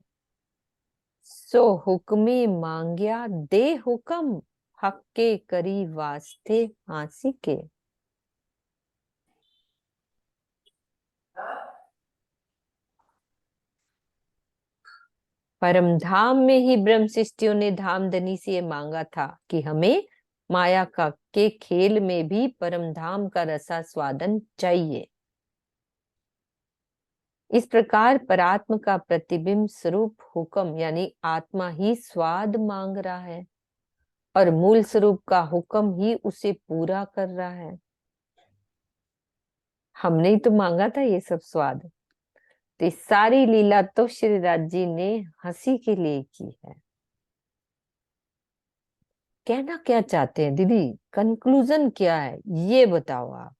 S2: सो हुक्मे मांग्या दे हुक्म, हक के करी वास्ते हांसी के। परम धाम में ही ब्रह्म सृष्टियों ने धामधनी से ये मांगा था कि हमें माया का के खेल में भी परम धाम का रसा स्वादन चाहिए। इस प्रकार परात्म का प्रतिबिंब स्वरूप हुक्म यानी आत्मा ही स्वाद मांग रहा है, और मूल स्वरूप का हुक्म ही उसे पूरा कर रहा है। हमने ही तो मांगा था ये सब स्वाद। तो इस सारी लीला तो श्री राज जी ने हंसी के लिए की है। कहना क्या चाहते हैं दीदी, कंक्लूजन क्या है ये बताओ आप।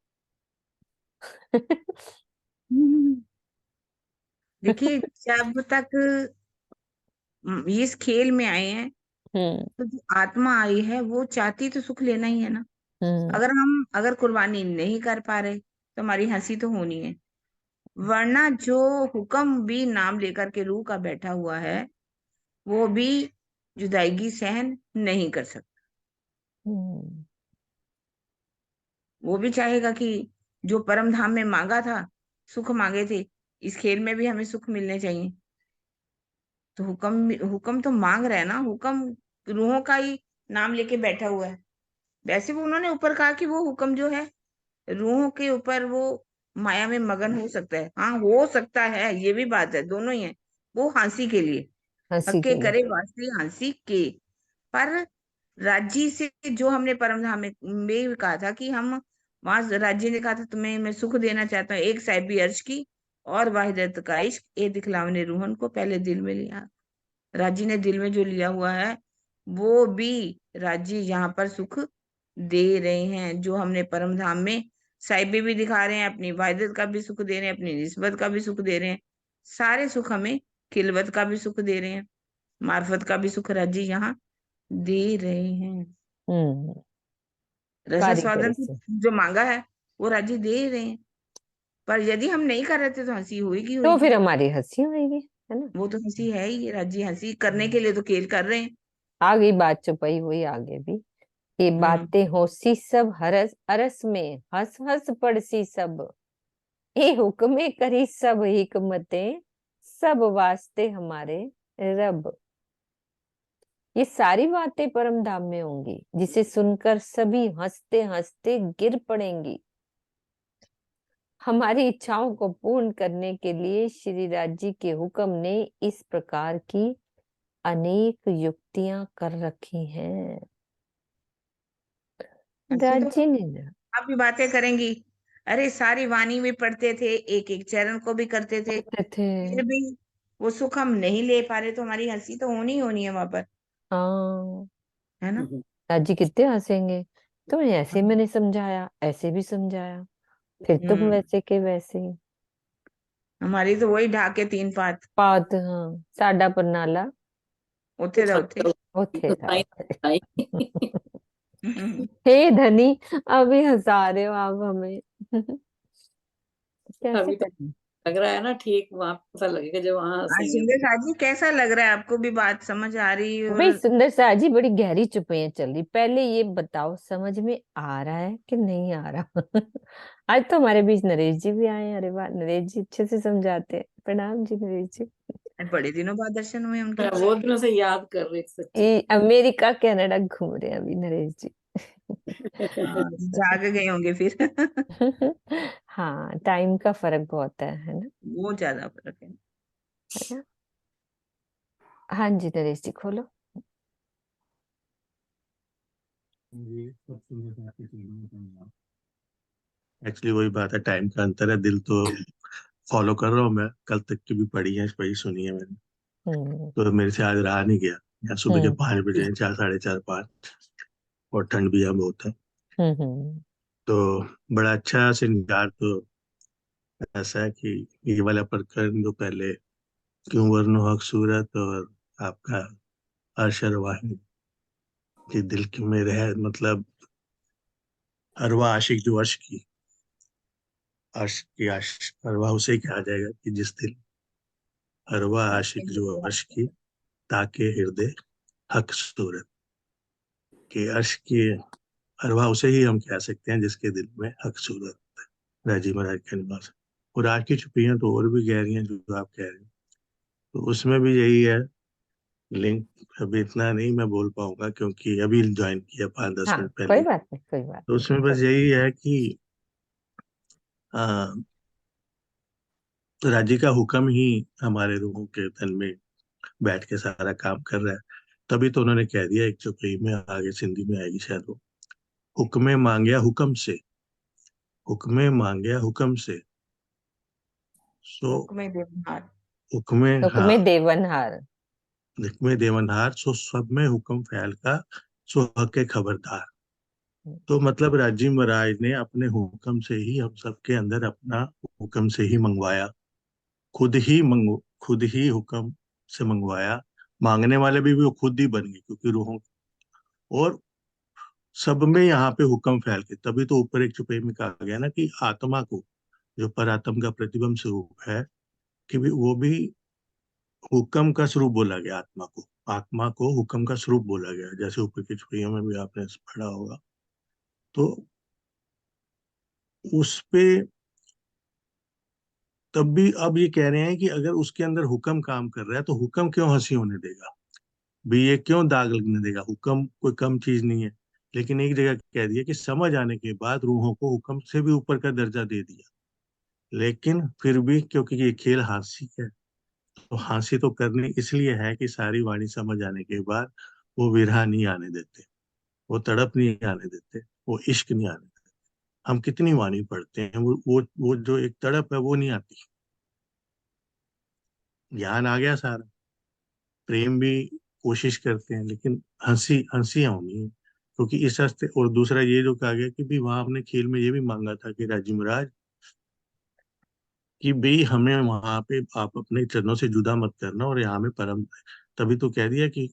S1: देखिए जब तक इस खेल में आए हैं,
S2: हम्म
S1: तो जो आत्मा आई है वो चाहती तो सुख लेना ही है ना।
S2: हम्म
S1: अगर कुर्बानी नहीं कर पा रहे तो हमारी हंसी तो होनी है। वरना जो हुक्म भी नाम लेकर के रूह का बैठा हुआ है वो भी जुदाई सहन नहीं कर सकता।
S2: हम्म
S1: वो भी चाहेगा कि जो परम धाम में मांगा था, सुख मांगे थे, इस खेल में भी हमें सुख मिलने चाहिए। तो हुक्म तो मांग रहा है ना, हुक्म रूहों का ही नाम लेके बैठा हुआ है। वैसे वो उन्होंने ऊपर कहा कि वो हुक्म जो है रूहों के ऊपर वो माया में मगन हो सकता है। हाँ, हो सकता है, ये भी बात है, दोनों ही है। वो हंसी के लिए,
S2: हंसी
S1: हक्के
S2: के लिए।
S1: करे वास्ते हंसी के। पर राज्य से जो हमने परम धाम में भी कहा था कि हम वहां, राज्य ने कहा था तुम्हें मैं सुख देना चाहता हूँ, एक साहिबी अर्ज की और वाहिदत का इश्क ए दिखलावने रूहन को पहले दिल में लिया। राज्य ने दिल में जो लिया हुआ है वो भी राज्य यहाँ पर सुख दे रहे हैं। जो हमने परम धाम में साहिबी भी दिखा रहे हैं, अपनी वाहिदत का भी सुख दे रहे हैं, अपनी निस्बत का भी सुख दे रहे हैं, सारे सुख हमें, खिलवत का भी सुख दे रहे हैं, मार्फत का भी सुख राज्य यहाँ दे रहे हैं।
S2: हम्म।
S1: रसास्वादन
S2: कारीगरी
S1: तो
S2: से।
S1: जो मांगा है वो राज्य दे रहे हैं। पर यदि हम नहीं कर रहे थे तो हंसी होगी
S2: तो
S1: होगी।
S2: फिर हमारी हंसी होगी, है ना।
S1: वो तो हंसी है ही, राज्य हंसी करने के लिए तो खेल कर रहे हैं।
S2: आ गई बात छुपाई हुई आगे भी। ये
S1: हम्म।
S2: बातें होसी सब हरस अरस में हंस हंस पड़सी सब, ये हुक्मे करी सब हिकमतें, सब वास्ते हमारे रब। ये सारी बातें परम धाम में होंगी, जिसे सुनकर सभी हंसते हंसते गिर पड़ेंगी। हमारी इच्छाओं को पूर्ण करने के लिए श्री राज जी के हुक्म ने इस प्रकार की अनेक युक्तियां कर रखी हैं।
S1: हंसी
S2: राज
S1: तो
S2: जी ने ना।
S1: आप भी बातें करेंगी। अरे सारी वाणी में पढ़ते थे, एक एक चरण को भी करते थे,
S2: करते थे।
S1: फिर भी वो सुख हम नहीं ले पा रहे, तो हमारी हंसी तो होनी ही होनी है वहां पर,
S2: हाँ,
S1: है ना।
S2: राज जी कितने हंसेंगे। तुम्हें ऐसे मैंने समझाया, ऐसे भी समझाया, फिर तुम
S1: हम्म।
S2: वैसे के वैसे।
S1: हमारी तो वही ढाके तीन पात,
S2: बात, हाँ, साडा परनाला
S1: उथे दा उथे।
S2: उथे था
S3: साईं
S2: उथे।
S3: साईं
S2: हे धनी, अभी हंसा रहे हो आप हमें। कैसे
S3: अभी तो
S2: करें।
S3: लग रहा है ना ठीक, वहां पता लगेगा जब वहां
S1: आज
S3: हंसेंगे।
S1: सुंदर साजी कैसा लग रहा है आपको? भी बात समझ आ रही
S2: भाई
S1: और
S2: सुंदर सा जी, बड़ी गहरी चुप्पियां चल रही। पहले ये बताओ, समझ में आ रहा है कि नहीं आ रहा। आज तो हमारे बीच नरेश जी भी आए हैं। अरे वाह, नरेश जी अच्छे से समझाते हैं। प्रणाम जी नरेश जी।
S1: बड़े दिनों बाद दर्शन हुए उनके।
S3: मैं बहुत दिनों से याद कर रही थी सच्ची।
S2: ये अमेरिका कनाडा घूम रहे हैं अभी नरेश जी।
S1: हाँ, जाग गए होंगे फिर।
S2: हाँ, टाइम का फर्क बहुत है ना।
S1: वो ज्यादा फर्क है।
S2: है ना। हाँ जी नरेश जी, खोलो।
S11: एक्चुअली वही बात है, टाइम का अंतर है। दिल तो फॉलो कर रहा हूँ मैं, कल तक की भी पढ़ी है, वही सुनी है मैंने।
S2: हम्म।
S11: तो मेरे से आज रहा नहीं गया। यहाँ सुबह के
S2: हम्म।
S11: 5 बजे हैं, 4, साढ़े 4, 5, और ठंड भी यहाँ बहुत है।
S2: हम्म।
S11: तो बड़ा अच्छा श्रृंगार तो ऐसा है कि ये वाला प्रकरण जो पहले, क्यों वर्ण हक सूरत, और आपका अरशर वाहिनी की दिल की में रह, मतलब अरवा आशिक जो अर्श की, अर्श की अरवा उसे कहा जाएगा कि जिस दिल, अरवा आशिक जो अर्श की, ताके हृदय हक सूरत, के अर्श की अरवा उसे ही हम कह सकते हैं जिसके दिल में हक सूरत, राजी महाराज के निवास। और आज की छुट्टियां तो और भी गहरी हैं जो आप कह रहे हैं। तो उसमें भी यही है लिंक। अभी इतना नहीं मैं बोल पाऊंगा क्योंकि अभी ज्वाइन किया 5-10 मिनट
S2: हाँ,
S11: पहले
S2: कोई
S11: ही।
S2: बात नहीं, कोई बात
S11: तो
S2: नहीं,
S11: उसमें बस
S2: चलो।
S11: यही है कि आ, राजी का हुक्म ही हमारे रूहों के तन में बैठ के सारा काम कर रहा है। तभी तो उन्होंने कह दिया, एक चौपाई में, आगे सिंधी में आएगी शायद वो, हुक्मे मांगया हुक्म से, हुक्मे मांगया हुक्म से, सो
S1: हुक्म देवनार।
S11: हुक्मे, हाँ,
S2: हुक्मे देवनहार।
S11: हुक्मे देवनहार, सो सब में हुक्म फैल का, सो हक खबरदार। तो मतलब राजी महाराज ने अपने हुक्म से ही हम सबके अंदर अपना, हुक्म से ही मंगवाया, खुद ही हुक्म से मंगवाया। मांगने वाले भी वो खुद ही बन गए क्योंकि रूहों, और सब में यहाँ पे हुक्म फैल के, तभी तो ऊपर एक चुपे में कहा गया ना कि आत्मा को, जो परात्म का प्रतिबिंब स्वरूप है, कि वो भी हुक्म का स्वरूप बोला गया आत्मा को। आत्मा को हुक्म का स्वरूप बोला गया, जैसे ऊपर की छुपैयों में भी आपने पढ़ा होगा। तो उस पे तब भी अब ये कह रहे हैं कि अगर उसके अंदर हुक्म काम कर रहा है तो हुक्म क्यों हंसी होने देगा भी, ये क्यों दाग लगने देगा? हुक्म कोई कम चीज नहीं है। लेकिन एक जगह कह दिया कि समझ आने के बाद रूहों को हुक्म से भी ऊपर का दर्जा दे दिया। लेकिन फिर भी क्योंकि ये खेल हास्य है, तो हास्य तो करनी इसलिए है कि सारी वाणी समझ आने के बाद वो विरह नहीं आने देते, वो तड़प नहीं आने देते, वो इश्क नहीं आने देते। हम कितनी वाणी पढ़ते हैं, वो जो एक तड़प है वो नहीं आती। ज्ञान आ गया सारा, प्रेम भी कोशिश करते हैं, लेकिन हंसी हंसियां होनी है। क्योंकि इस हंसते, और दूसरा ये जो कहा गया कि भी वहां आपने खेल में ये भी मांगा था कि राजी महाराज कि भाई हमें वहां पे आप अपने चरणों से जुदा मत करना, और यहाँ में परम, तभी तो कह दिया कि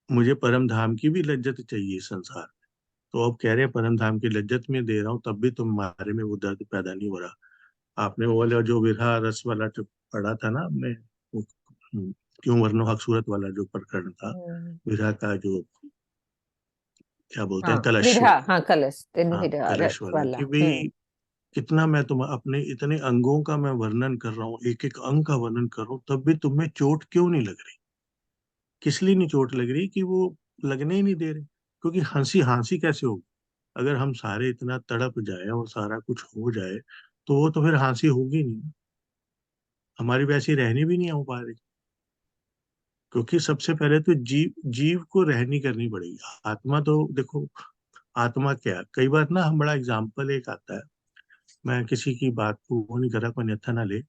S11: मुझे परम धाम की भी लज्जत चाहिए इस संसार में। तो अब कह रहे हैं परम धाम की लज्जत में दे रहा हूँ, तब भी तुम्हारे में वो दर्द पैदा नहीं हो रहा। आपने वो वाला जो विरहा रस वाला जो पढ़ा था ना आपने, वो क्यों वर्णो हक सूरत वाला जो प्रकरण था, विरहा का जो क्या बोलते हैं,
S2: हाँ
S11: कलश
S2: विरहा,
S11: वाला।
S2: हाँ कलश, दिन
S11: हाँ
S2: विरहा
S11: कलश
S2: रस
S11: वाला,
S2: वाला।
S11: कि भाई कितना मैं तुम अपने इतने अंगों का मैं वर्णन कर रहा हूँ, एक एक अंग का वर्णन कर रहा हूँ, तब भी तुम्हें चोट क्यों नहीं लग रही? किस लिए नहीं चोट लग रही? कि वो लगने ही नहीं दे रहे। क्योंकि हंसी हंसी कैसे होगी? अगर हम सारे इतना तड़प जाए और सारा कुछ हो जाए, तो वो तो फिर हंसी होगी नहीं, हमारी वैसी रहनी भी नहीं हो पा रही। क्योंकि सबसे पहले तो जीव जीव को रहनी करनी पड़ेगी। आत्मा तो देखो, आत्मा क्या है? कई बार ना हम बड़ा एग्जाम्पल एक आता है, मैं किसी की बात को वो नहीं कर रहा, कोई अन्यथा ना ले।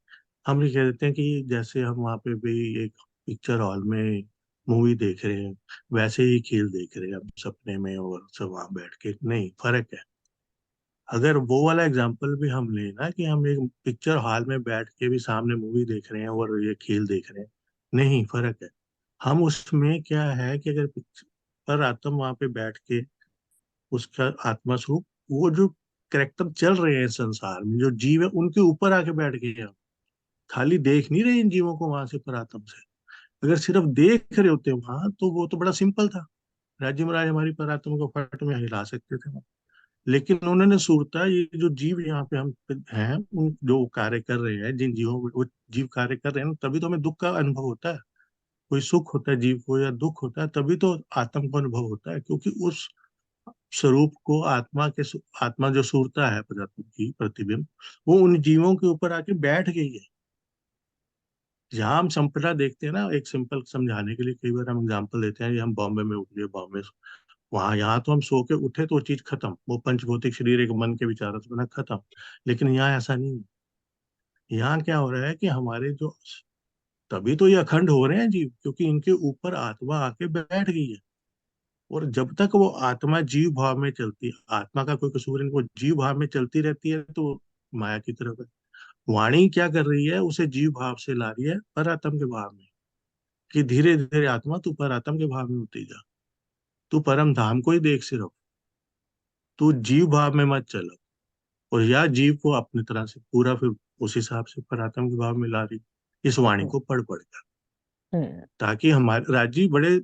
S11: हम ये कह देते हैं कि जैसे हम वहाँ पे भी एक पिक्चर हॉल में मूवी देख रहे हैं, वैसे ही खेल देख रहे हैं हम सपने में, और सब वहाँ बैठ के। नहीं, फर्क है। अगर वो वाला एग्जाम्पल भी हम लें ना, कि हम एक पिक्चर हॉल में बैठ के भी सामने मूवी देख रहे हैं और ये खेल देख रहे हैं, नहीं, फर्क है। हम उसमें क्या है कि अगर पिक्चर पर आत्मा वहां पे बैठ के, उसका आत्मा स्वरूप, वो जो कैरेक्टर चल रहे हैं संसार में, जो जीव है, उनके ऊपर आके बैठ गए हम। खाली देख नहीं रहे इन जीवों को वहां से परात्म से। अगर सिर्फ देख रहे होते वहां, तो वो तो बड़ा सिंपल था। राज्य महाराज हमारी परात्म को फट में हिला सकते थे। लेकिन उन्होंने सूरता, ये जो जीव यहाँ पे हम हैं, उन जो कार्य कर रहे हैं, जिन जीवों वो जीव कार्य कर रहे हैं ना, तभी तो हमें दुख का अनुभव होता है। कोई सुख होता है जीव को या दुख होता है, तभी तो आत्म को अनुभव होता है। क्योंकि उस स्वरूप को आत्मा जो सूरता है पदार्थ की प्रतिबिंब, वो उन जीवों के ऊपर आके बैठ गई है। जहाँ हम संपदा देखते हैं ना, एक सिंपल समझाने के लिए कई बार हम एग्जाम्पल देते हैं, ये हम बॉम्बे में उतरे, बॉम्बे वहां, यहाँ तो हम सो के उठे तो वो चीज खत्म, वो पंचभौतिक शरीर एक मन के विचारों से बना, खत्म। लेकिन यहाँ ऐसा नहीं है। यहाँ क्या हो रहा है कि हमारे जो, तभी तो ये अखंड हो रहे हैं जीव, क्योंकि इनके ऊपर आत्मा आके बैठ गई है। और जब तक वो आत्मा जीव भाव में चलती है, आत्मा का कोई कसूर नहीं, वो जीव भाव में चलती रहती है, तो माया की तरफ है। वाणी क्या कर रही है? उसे जीव भाव से ला रही है परात्म के भाव में, कि धीरे धीरे आत्मा तू परात्म के भाव में होती जा, तू परम धाम को ही देख सिर्फ, तू जीव भाव में मत चल। और या जीव को अपनी तरह से पूरा फिर उस हिसाब से परात्म के भाव में ला रही, इस वाणी को पढ़ पढ़ कर। ताकि हमारे राजी बड़े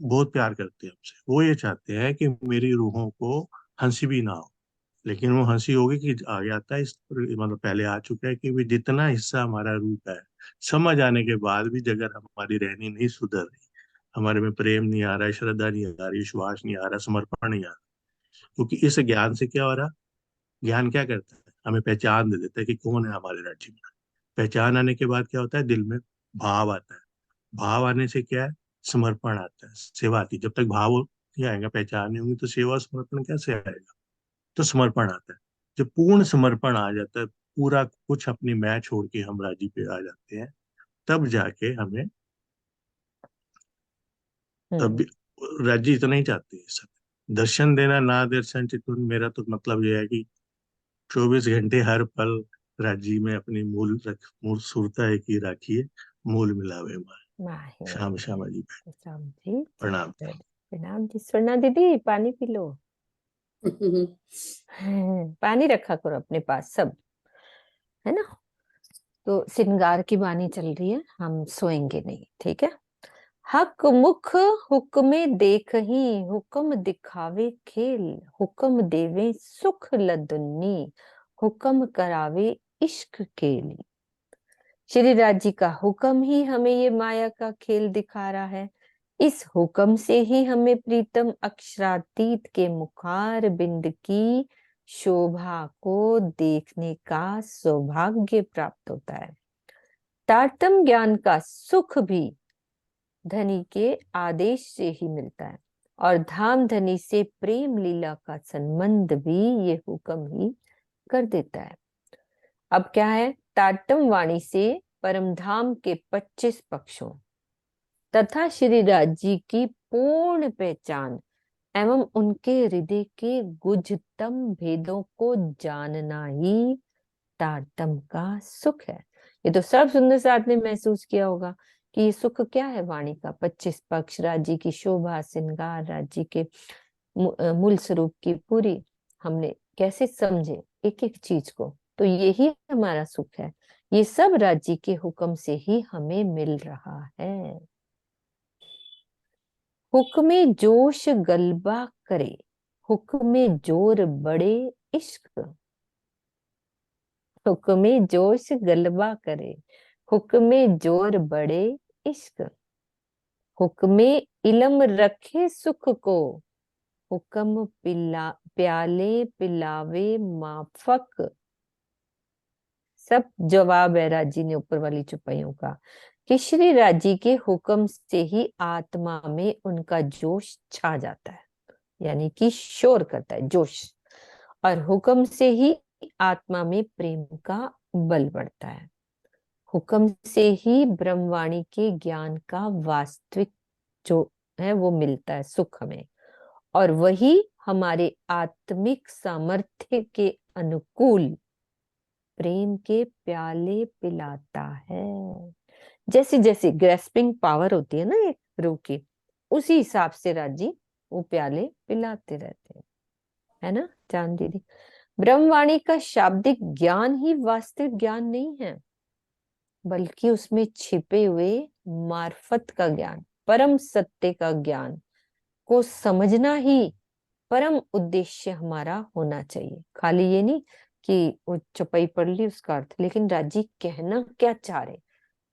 S11: बहुत प्यार करते हैं हमसे, वो ये चाहते हैं कि मेरी रूहों को हंसी भी ना हो। लेकिन वो हंसी होगी कि आगे आता है, इस मतलब पहले आ चुका है कि भी जितना हिस्सा हमारा रूप है, समझ आने के बाद भी अगर हमारी रहनी नहीं सुधर रही, हमारे में प्रेम नहीं आ रहा है, श्रद्धा नहीं आ रही, विश्वास नहीं आ रहा, समर्पण नहीं आ रहा। क्योंकि इस ज्ञान से क्या हो रहा? ज्ञान क्या करता है? हमें पहचान दे देता है कि कौन है हमारे राज्य में। पहचान आने के बाद क्या होता है? दिल में भाव आता है। भाव आने से क्या है? समर्पण आता है, सेवा आती है। जब तक भाव नहीं आएगा, पहचान नहीं होगी, तो सेवा और समर्पण कैसे आएगा? तो समर्पण आता है। जब पूर्ण समर्पण आ जाता है, पूरा कुछ अपनी मैं छोड़ के हम राजी पे आ जाते हैं, तब जाके हमें, तब भी राजी इतना ही चाहते हैं सब। दर्शन देना ना दर्शन चितवन, मेरा तो मतलब ये है कि 24 घंटे हर पल राजी में अपनी मूल सुरता है कि राखिए, मूल मिलावे मार।
S2: माही
S11: श्याम श्यामा जी,
S2: श्याम जी,
S11: प्रणाम।
S2: प्रणाम जी। स्वर्णा दीदी पानी पी लो। पानी रखा करो अपने पास सब, है ना। तो श्रृंगार की वाणी चल रही है, हम सोएंगे नहीं, ठीक है। हक मुख हुक्मे देखही, हुक्म दिखावे खेल, हुक्म देवे सुख लदुन्नी, हुक्म करावे इश्क केली। श्री राज जी का हुक्म ही हमें ये माया का खेल दिखा रहा है इस हुक्म से ही हमें प्रीतम अक्षरातीत के मुखार बिंद की शोभा को देखने का सौभाग्य प्राप्त होता है। तारतम ज्ञान का सुख भी धनी के आदेश से ही मिलता है और धाम धनी से प्रेम लीला का संबंध भी ये हुक्म ही कर देता है। अब क्या है, तारतम वाणी से परमधाम के 25 पक्षों तथा श्री राज जी की पूर्ण पहचान एवं उनके हृदय के गुझतम भेदों को जानना ही तारतम का सुख है। ये तो सब सुंदर साथ ने महसूस किया होगा कि ये सुख क्या है। वाणी का 25 पक्ष, राज्य की शोभा श्रृंगार, राज्य के मूल स्वरूप की पूरी हमने कैसे समझे एक एक चीज को, तो यही हमारा सुख है। ये सब राज्य के हुक्म से ही हमें मिल रहा है। हुक्मे जोश गलबा करे, हुक्मे जोर बड़े इश्क। हुक्मे जोश गलबा करे, हुक्मे जोर बड़े इश्क। हुक्मे इलम रखे सुख को, हुक्म प्याले पिलावे माफक। सब जवाब है राजी ने ऊपर वाली चौपाइयों का कि श्री राजी के हुक्म से ही आत्मा में उनका जोश छा जाता है, यानी कि शोर करता है जोश, और हुक्म से ही आत्मा में प्रेम का बल बढ़ता है। हुक्म से ही ब्रह्मवाणी के ज्ञान का वास्तविक जो है वो मिलता है सुख हमें, और वही हमारे आत्मिक सामर्थ्य के अनुकूल प्रेम के प्याले पिलाता है। जैसे जैसे ग्रेस्पिंग पावर होती है ना एक रूह की, उसी हिसाब से राजी वो प्याले पिलाते रहते हैं, है ना जान दीदी। ब्रह्मवाणी का शाब्दिक ज्ञान ही वास्तविक ज्ञान नहीं है, बल्कि उसमें छिपे हुए मार्फत का ज्ञान, परम सत्य का ज्ञान को समझना ही परम उद्देश्य हमारा होना चाहिए। खाली ये नहीं कि वो चौपाई पढ़ ली उसका अर्थ, लेकिन राजी कहना क्या चाह रहे,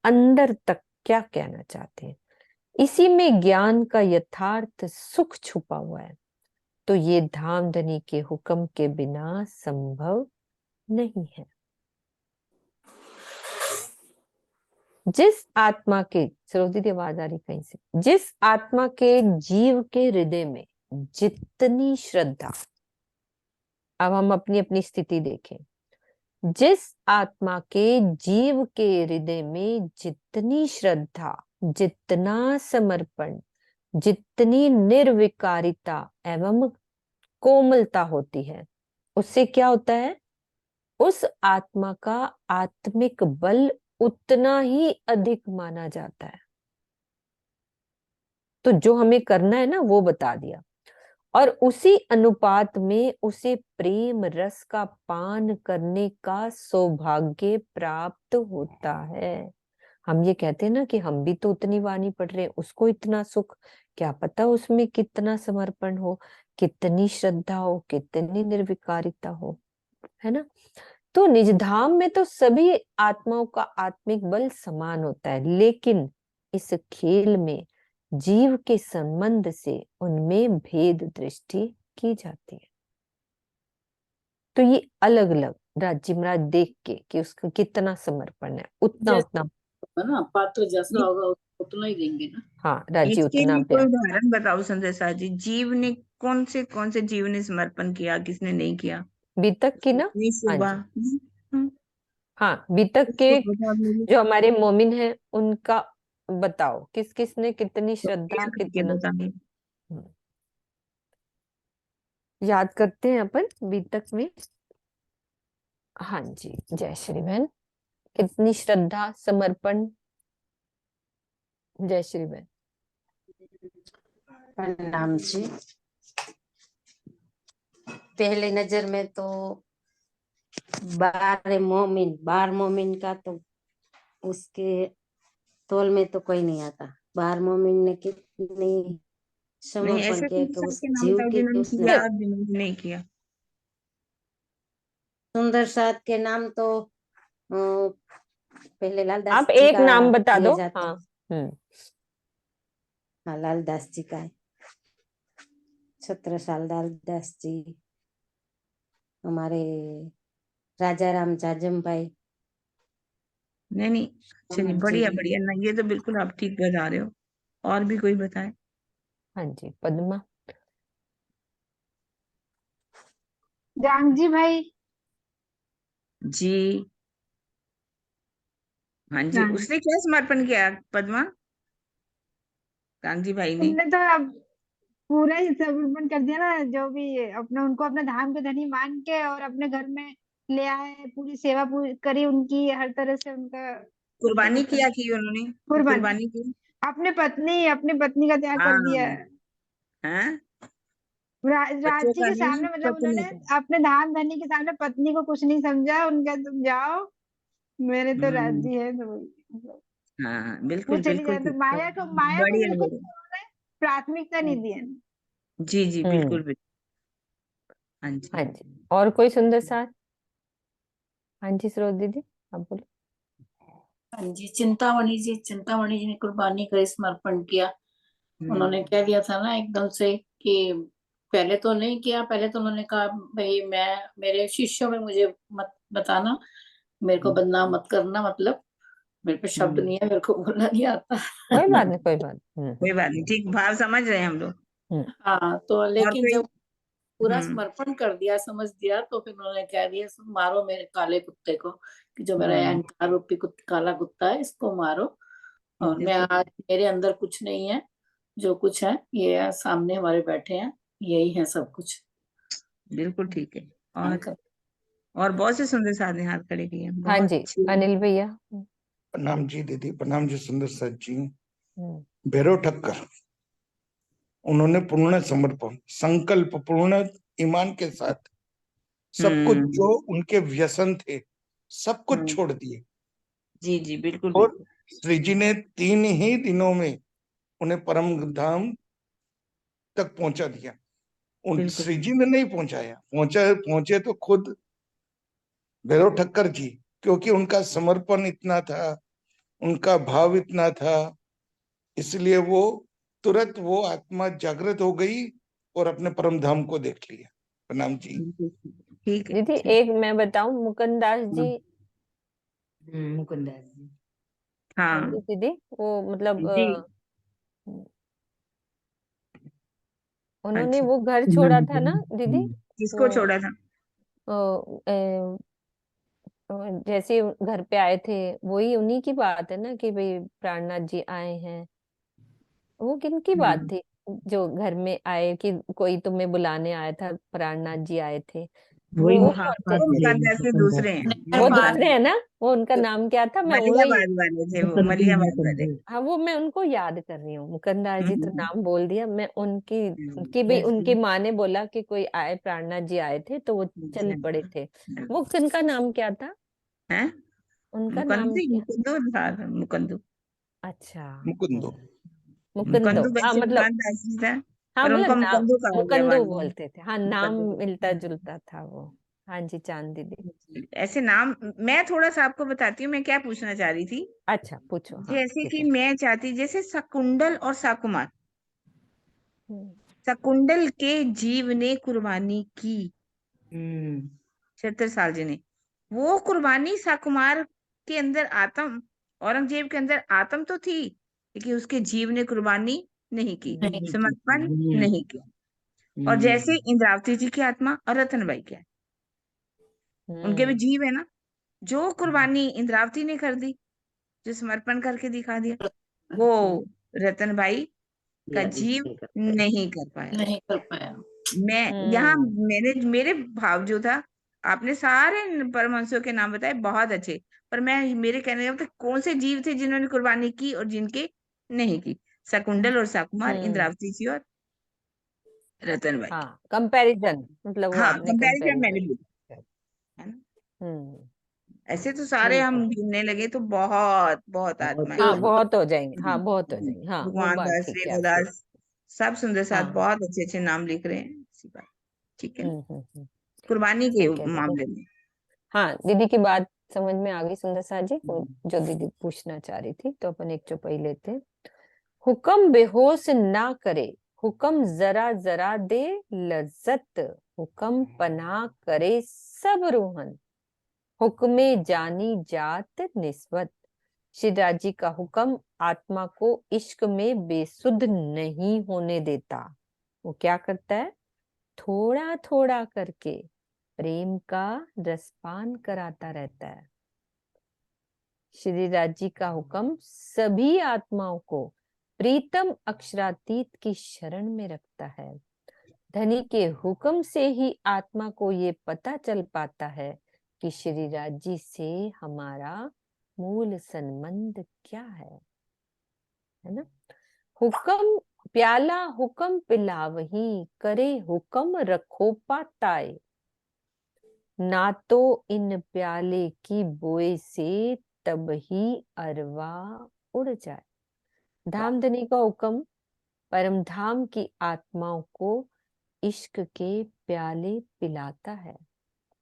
S2: अंदर तक क्या कहना चाहते हैं, इसी में ज्ञान का यथार्थ सुख छुपा हुआ है। तो ये धाम धनी के हुक्म के बिना संभव नहीं है। जिस आत्मा के, सरोजी की आवाज आ रही कहीं से, जिस आत्मा के जीव के हृदय में जितनी श्रद्धा, अब हम अपनी अपनी स्थिति देखें, जिस आत्मा के जीव के हृदय में जितनी श्रद्धा, जितना समर्पण, जितनी निर्विकारिता एवं कोमलता होती है, उससे क्या होता है, उस आत्मा का आत्मिक बल उतना ही अधिक माना जाता है। तो जो हमें करना है ना वो बता दिया, और उसी अनुपात में उसे प्रेम रस का पान करने का सौभाग्य प्राप्त होता है। हम ये कहते हैं ना कि हम भी तो उतनी वाणी पढ़ रहे हैं, उसको इतना सुख, क्या पता उसमें कितना समर्पण हो, कितनी श्रद्धा हो, कितनी निर्विकारिता हो, है ना। तो निजधाम में तो सभी आत्माओं का आत्मिक बल समान होता है, लेकिन इस खेल में जीव के संबंध से उनमें भेद दृष्टि की जाती है। तो ये अलग अलग राज्य महाराज देख के कि उसका कितना समर्पण है, उतना उतना
S3: ना पात्र जैसा होगा उतना ही देंगे ना।
S2: हाँ राज्य
S1: इसके
S2: उतना
S1: लिए कोई
S2: प्यार।
S1: उदाहरण बताओ संजय साहब जी, जीव ने कौन से जीव ने समर्पण किया, किसने नहीं किया?
S2: बीतक की ना,
S1: इतनी
S2: हाँ
S1: शोभा।
S2: जी, हाँ बीतक के
S1: उसको बता मुझे,
S2: जो हमारे मोमिन है उनका बताओ, किस किस ने कितनी श्रद्धा,
S1: एक करके
S2: कितना।
S1: बताइए।
S2: याद करते हैं अपन बीतक में। हाँ जी, जय श्री बहन, कितनी श्रद्धा समर्पण, जय श्री बहन।
S6: प्रणाम जी। पहले नजर में तो 12 मोमिन का तो उसके तोल में तो कोई नहीं आता। 12 मोमिन ने कितनी
S1: नहीं,
S6: समर्पण
S1: ऐसे
S6: किया कि
S1: सुंदर
S6: उस
S1: के नाम
S6: जीव
S1: बताओ
S6: की
S1: जिन्होंने
S6: उसने
S1: किया और जिन्होंने नहीं किया।
S6: सुंदर साथ के नाम तो पहले लालदास
S2: आप
S6: जी
S2: एक
S6: का
S2: नाम बता
S6: लिए
S2: दो।
S6: जाते
S2: हाँ
S6: हैं। हाँ, लाल दास जी का है। छत्रसाल लाल दास जी, हमारे राजा राम जाजम भाई।
S1: नहीं नहीं, चलिए
S6: हाँ
S1: बढ़िया
S6: जी।
S1: बढ़िया ना, ये तो बिल्कुल आप ठीक बता रहे हो। और भी कोई बताए?
S2: हाँ जी, पद्मा।
S12: जांग जी भाई।
S1: जी हाँ जी,
S12: जांग
S1: उसने क्या समर्पण किया पद्मा? कांजी भाई ने?
S12: उनने तो अब पूरा ही समर्पण कर दिया ना, जो भी अपने उनको अपने धाम के धनी मान के और अपने घर में ले आए, पूरी सेवा पूरी करी उनकी, हर तरह से उनका
S1: कुर्बानी
S12: मतलब
S1: किया की उन्होंने?
S12: कुर्बान,
S1: कुर्बानी की?
S12: अपनी पत्नी का त्याग कर दिया
S1: हाँ।
S12: है।
S1: हैं? बच्चों
S12: राज्य
S1: का
S12: के
S1: नहीं,
S12: सामने, मतलब
S1: पत्नी
S12: उन्होंने
S1: का।
S12: अपने धाम धनी के सामने पत्नी को कुछ नहीं समझा, उनका तुम जाओ, मेरे तो
S1: हम्म।
S12: राज्य है, तो मतलब
S1: हाँ
S12: वो
S1: बिल्कुल
S12: चली
S1: बिल्कुल
S12: जाए, तो
S1: ठीक।
S12: माया को
S1: बढ़िया
S12: बिल्कुल
S1: बढ़िया।
S12: उन्होंने प्राथमिकता नहीं दी है।
S1: जी जी
S2: हम्म।
S1: बिल्कुल बिल्कुल। हाँ जी।
S2: हाँ जी, और कोई सुंदर सार? हाँ जी, सरोज दीदी आप बोलो।
S3: हाँ जी, चिंतामणि जी ने कुर्बानी करी, समर्पण किया। उन्होंने
S1: हम्म
S3: कह दिया था ना एकदम से कि पहले तो नहीं किया, पहले तो उन्होंने कहा भाई मैं, मेरे शिष्यों में मुझे मत बताना, मेरे को बदनाम मत करना, मतलब मेरे पे शब्द नहीं है, मेरे को बोलना नहीं आता।
S2: कोई बात नहीं, कोई बात नहीं।
S1: कोई बात नहीं, ठीक, भाव समझ रहे हैं हम लोग।
S3: हाँ, तो
S1: और
S3: लेकिन
S1: कोई?
S3: जब पूरा
S1: हम्म
S3: समर्पण कर दिया, समझ दिया, तो फिर उन्होंने कह दिया मारो मेरे काले कुत्ते को, कि जो मेरा
S1: हम्म
S3: अहंकार रूपी काला कुत्ता है, इसको मारो। और मैं
S1: बिल्कुल
S3: आज, मेरे अंदर कुछ नहीं है, जो कुछ है ये सामने हमारे बैठे हैं, यही है सब कुछ।
S1: बिल्कुल ठीक है।
S3: अहंकार।
S1: और बहुत से सुंदर साधे हाथ खड़े किए हैं,
S2: हाँ
S1: बहुत
S2: जी,
S1: अच्छे।
S2: अनिल भैया।
S13: प्रणाम जी दीदी, प्रणाम जी सुंदर सर जी।
S2: हम्म।
S13: भैरव ठक्कर, उन्होंने पूर्ण समर्पण, संकल्प, पूर्ण ईमान के साथ सब कुछ
S1: हम्म
S13: जो उनके व्यसन थे सब कुछ
S1: हम्म,
S13: छोड़ दिए,
S1: जी जी बिल्कुल
S13: और
S1: बिल्कुल
S13: श्री जी ने 3 ही दिनों में उन्हें परम धाम तक पहुंचा दिया। उन
S1: बिल्कुल।
S13: श्री जी ने नहीं पहुंचाया, पहुंचे तो खुद भैरव ठक्कर जी, क्योंकि उनका समर्पण इतना था, उनका भाव इतना था, इसलिए वो तुरंत वो आत्मा जागृत हो गई और अपने परम धाम को देख लिया। प्रणाम जी।
S1: बिल्कुल ठीक है,
S2: दीदी
S1: ठीक।
S2: एक मैं बताऊं, मुकुंदास जी।
S14: मुकुंदास जी।
S2: हाँ
S1: हाँ
S2: जी दीदी, वो मतलब
S1: जी। हाँ
S2: उन्होंने
S1: जी।
S2: वो घर छोड़ा था ना दीदी।
S1: किसको
S2: वो
S1: छोड़ा था?
S2: जैसे घर पे आए थे, वही उन्हीं की बात है ना कि भाई प्राणनाथ जी आए हैं। वो किनकी बात
S1: हम्म
S2: थी जो घर में आए कि कोई तुम्हें बुलाने आया था, प्राणनाथ जी आए थे?
S14: वही
S2: वो
S1: हाँ,
S2: कौन थे?
S1: वो
S14: मुकुंदास
S1: मुकद्दर से
S14: मुकुंदास
S1: दूसरे हैं,
S2: वो
S3: नेपाल।
S2: दूसरे हैं ना, वो उनका नाम क्या था, मैं वही।
S1: मलियाबाद वाले थे, वो
S14: मुकुंदी
S1: मलियाबाद वाले।
S14: मुकुंदी।
S2: हाँ, वो मैं उनको याद कर रही हूँ, मुकुंदास जी तो
S1: हम्म
S2: नाम बोल दिया मैं उनकी। कि भाई
S14: कैसे?
S2: उनकी माँ ने बोला कि कोई आए, प्राणनाथ जी आए थे, तो वो चल पड़े थे। वो किनका नाम क्या था?
S1: हैं?
S2: उनका नाम
S1: मुकंदू
S2: क्या?
S1: मुकंदू था, मुकंदू।
S2: अच्छा।
S13: मुकुंदो।
S2: मुकुंदो,
S1: मुकंदू
S2: हाँ
S1: वैसे
S2: मतलब।
S1: खानदास जी था,
S2: हाँ
S1: पर
S2: मतलब
S1: उनको
S2: नाम
S1: मुकंदू कहा गया
S2: मुकंदो
S1: बाद में।
S2: बोलते थे, हाँ नाम
S1: मुकंदू।
S2: मिलता जुलता था वो। हाँ जी, चांद दीदी।
S1: ऐसे नाम मैं थोड़ा सा आपको बताती हूँ, मैं क्या पूछना चाह रही थी।
S2: अच्छा पूछो, हाँ
S1: जैसे
S2: ठीक
S1: कि
S2: है।
S1: मैं चाहती, जैसे शकुंडल और साकुमार,
S2: हम्म।
S1: शकुंडल के जीव ने कुर्बानी की,
S14: हम्म।
S1: छत्रसाल जी ने। वो कुर्बानी साकुमार के अंदर आत्म, औरंगजेब के अंदर आत्म तो थी, लेकिन उसके जीव ने कुर्बानी नहीं की,
S14: नहीं की थी।
S1: समर्पण नहीं किया। और जैसे इंद्रावती जी की आत्मा और रतनबाई की, उनके भी
S2: हम्म।
S1: जीव है ना, जो कुर्बानी इंद्रावती ने कर दी, जो समर्पण करके दिखा दिया, वो रतनबाई का
S14: या भी
S1: जीव
S14: नहीं कर पाए।
S1: नहीं कर पाया।
S3: नहीं कर पाया।
S1: मैं यहाँ,
S2: हम्म।
S1: मैंने मेरे भाव जो था, आपने सारे परमहंसों के नाम बताए बहुत अच्छे, पर मैं, मेरे कहने का मतलब कौन से जीव थे जिन्होंने कुर्बानी की और जिनके नहीं की? शकुंडल और साकुमार,
S2: हम्म।
S1: इंद्रावती जी और रतनबाई।
S2: हाँ, कंपैरिजन, मतलब वो
S1: हाँ,
S2: आपने
S1: कंपैरिजन मैंने
S2: कंपैरिजन।
S1: भी, है ना?
S2: हम्म।
S1: ऐसे तो सारे
S2: ठीक
S1: हम
S2: है।
S1: गिनने लगे तो बहुत बहुत
S14: बहुत
S1: आत्माएं
S2: हाँ
S1: हैं।
S2: बहुत हो जाएंगे, हाँ बहुत हो
S1: हम्म,
S2: जाएंगे, हाँ वो
S1: भगवान
S2: बात
S1: दास,
S2: ठीक है आपकी।
S1: रेणुदास, सब सुंदर साथ
S2: हाँ।
S1: बहुत अच्छे अच्छे नाम लिख रहे हैं, इसी बात। ठीक है ना?
S2: हम्म।
S1: कुर्बानी के
S2: ठीक है दीदी।
S1: मामले में।
S2: हाँ दीदी की बात समझ में आ गई सुंदर सा जी, वो जो दीदी पूछना चाह रही थी, तो अपन एक चौपाई लेते हैं। हुक्म बेहोश ना करे, हुक्म जरा जरा दे लज्जत, हुक्म पनाह करे सब रूहन, हुक्मे जानी जात निस्बत। श्री राज जी का हुक्म आत्मा को इश्क में बेसुध नहीं होने देता। वो क्या करता है? थोड़ा थोड़ा करके प्रेम का रसपान कराता रहता है। श्री राज जी का हुक्म सभी आत्माओं को प्रीतम अक्षरातीत की शरण में रखता है। धनी के हुक्म से ही आत्मा को ये पता चल पाता है कि श्री राज जी से हमारा मूल संबंध क्या है ना। हुक्म प्याला हुक्म पिलावही, करे हुक्म रखो पाताए, ना तो इन प्याले की बोए से तब ही अरवा उड़ जाए। धामधनी का हुक्म परम धाम की आत्माओं को इश्क के प्याले पिलाता है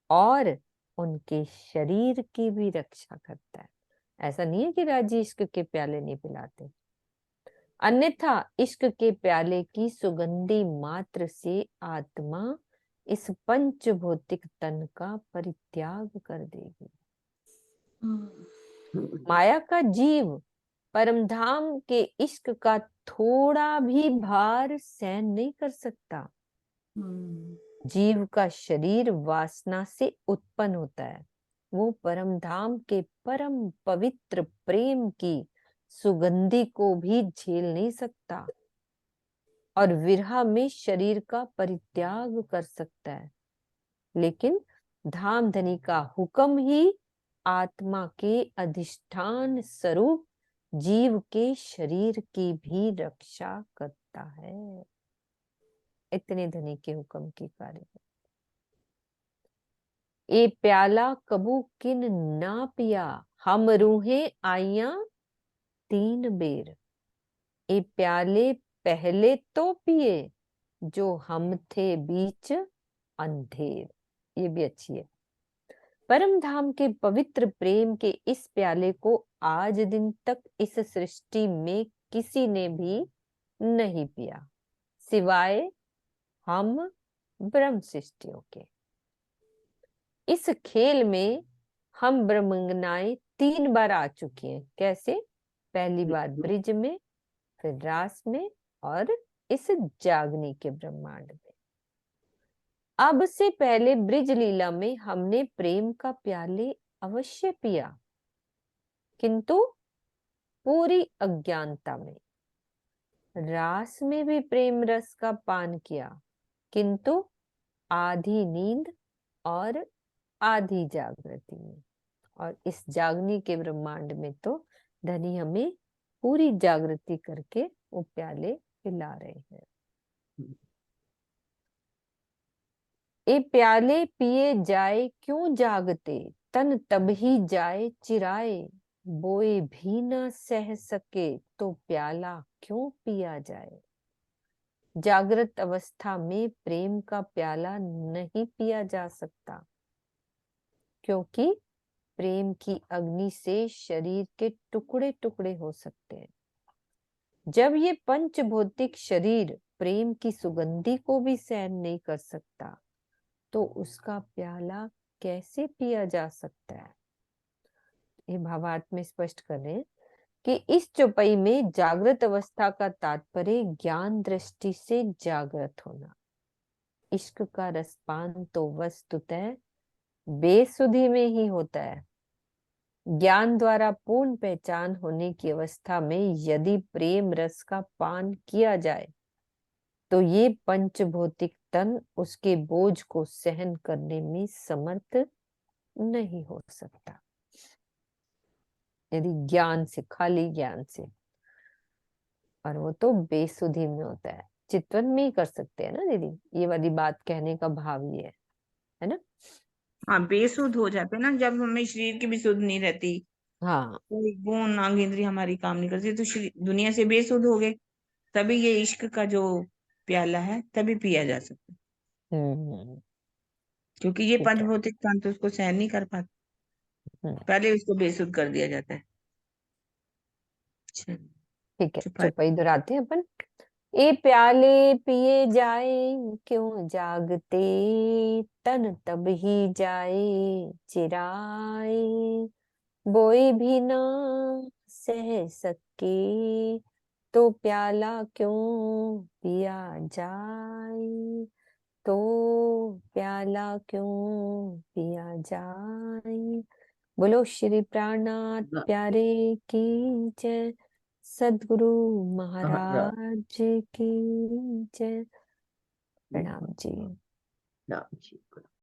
S2: और उनके शरीर की भी रक्षा करता है। ऐसा नहीं है कि राजी इश्क के प्याले नहीं पिलाते, अन्यथा इश्क के प्याले की सुगंधी मात्र से आत्मा इस पंच भौतिक तन का परित्याग कर देगी। माया का जीव परमधाम के इश्क का थोड़ा भी भार सहन नहीं कर सकता। जीव का शरीर वासना से उत्पन्न होता है, वो परमधाम के परम पवित्र प्रेम की सुगंधी को भी झेल नहीं सकता और विरह में शरीर का परित्याग कर सकता है। लेकिन धामधनी का हुक्म ही आत्मा के अधिष्ठान स्वरूप जीव के शरीर की भी रक्षा करता है। इतने धनी के हुक्म की कार्य। ए प्याला कबू किन ना पिया, हम रूहें आइया 3 बेर। ए प्याले पहले तो पिए, जो हम थे बीच अंधेर। ये भी अच्छी है। परम धाम के पवित्र प्रेम के इस प्याले को आज दिन तक इस सृष्टि में किसी ने भी नहीं पिया सिवाय हम ब्रह्म सृष्टियों के। इस खेल में हम ब्रह्मंगनाएं 3 बार आ चुकी हैं। कैसे? पहली बार ब्रिज में, फिर रास में और इस जागनी के ब्रह्मांड में। अब से पहले ब्रिज लीला में हमने प्रेम का प्याले अवश्य पिया, किंतु पूरी अज्ञानता में। रास में भी प्रेम रस का पान किया, किंतु आधी नींद और आधी जागृति में। और इस जागनी के ब्रह्मांड में तो धनी हमें पूरी जागृति करके वो प्याले पिला रहे हैं। ए प्याले पिए जाए क्यों जागते, तन तब ही जाए चिराए, बोए भी न सह सके तो प्याला क्यों पिया जाए। जागृत अवस्था में प्रेम का प्याला नहीं पिया जा सकता, क्योंकि प्रेम की अग्नि से शरीर के टुकड़े टुकड़े हो सकते हैं। जब ये पंच भौतिक शरीर प्रेम की सुगंधी को भी सहन नहीं कर सकता, तो उसका प्याला कैसे पिया जा सकता है। ये भावार्थ में स्पष्ट करें कि इस चौपाई में जागृत अवस्था का तात्पर्य ज्ञान दृष्टि से जागृत होना। इश्क का रसपान तो वस्तुतः बेसुधी में ही होता है। ज्ञान द्वारा पूर्ण पहचान होने की अवस्था में यदि प्रेम रस का पान किया जाए तो ये पंचभौतिक तन उसके बोझ को सहन करने में समर्थ नहीं हो सकता। यदि ज्ञान से, खाली ज्ञान से, और वो तो बेसुधी में होता है। चितवन में ही कर सकते हैं ना दीदी, ये वाली बात कहने का भाव ये है ना।
S1: हाँ, बेसुध हो जाते हैं ना, जब हमें शरीर की भी सुध नहीं रहती,
S2: हाँ,
S1: कोई गुण नांग इंद्री हमारी काम नहीं करती, तो दुनिया से बेसुध हो गए, तभी ये इश्क का जो प्याला है तभी पिया जा सकता है। क्योंकि ये
S2: ठीक है।
S1: पंचभौतिक तन तो उसको सहन नहीं कर पाता, पहले उसको बेसुध कर दिया जाता है। अच्छा।
S2: ठीक है,
S1: चौपाई
S2: चौपाई दोहराते हैं अपन। ए प्याले पिए जाए, क्यों जागते, तन तब ही जाए चिराए, बोई भी ना सह सके, तो प्याला क्यों पिया जाए, तो प्याला क्यों पिया जाए। बोलो श्री प्राणनाथ प्यारे की जय, सद्गुरु
S7: महाराज
S2: महाराज की जय। प्रणाम जी।
S7: राम जी को।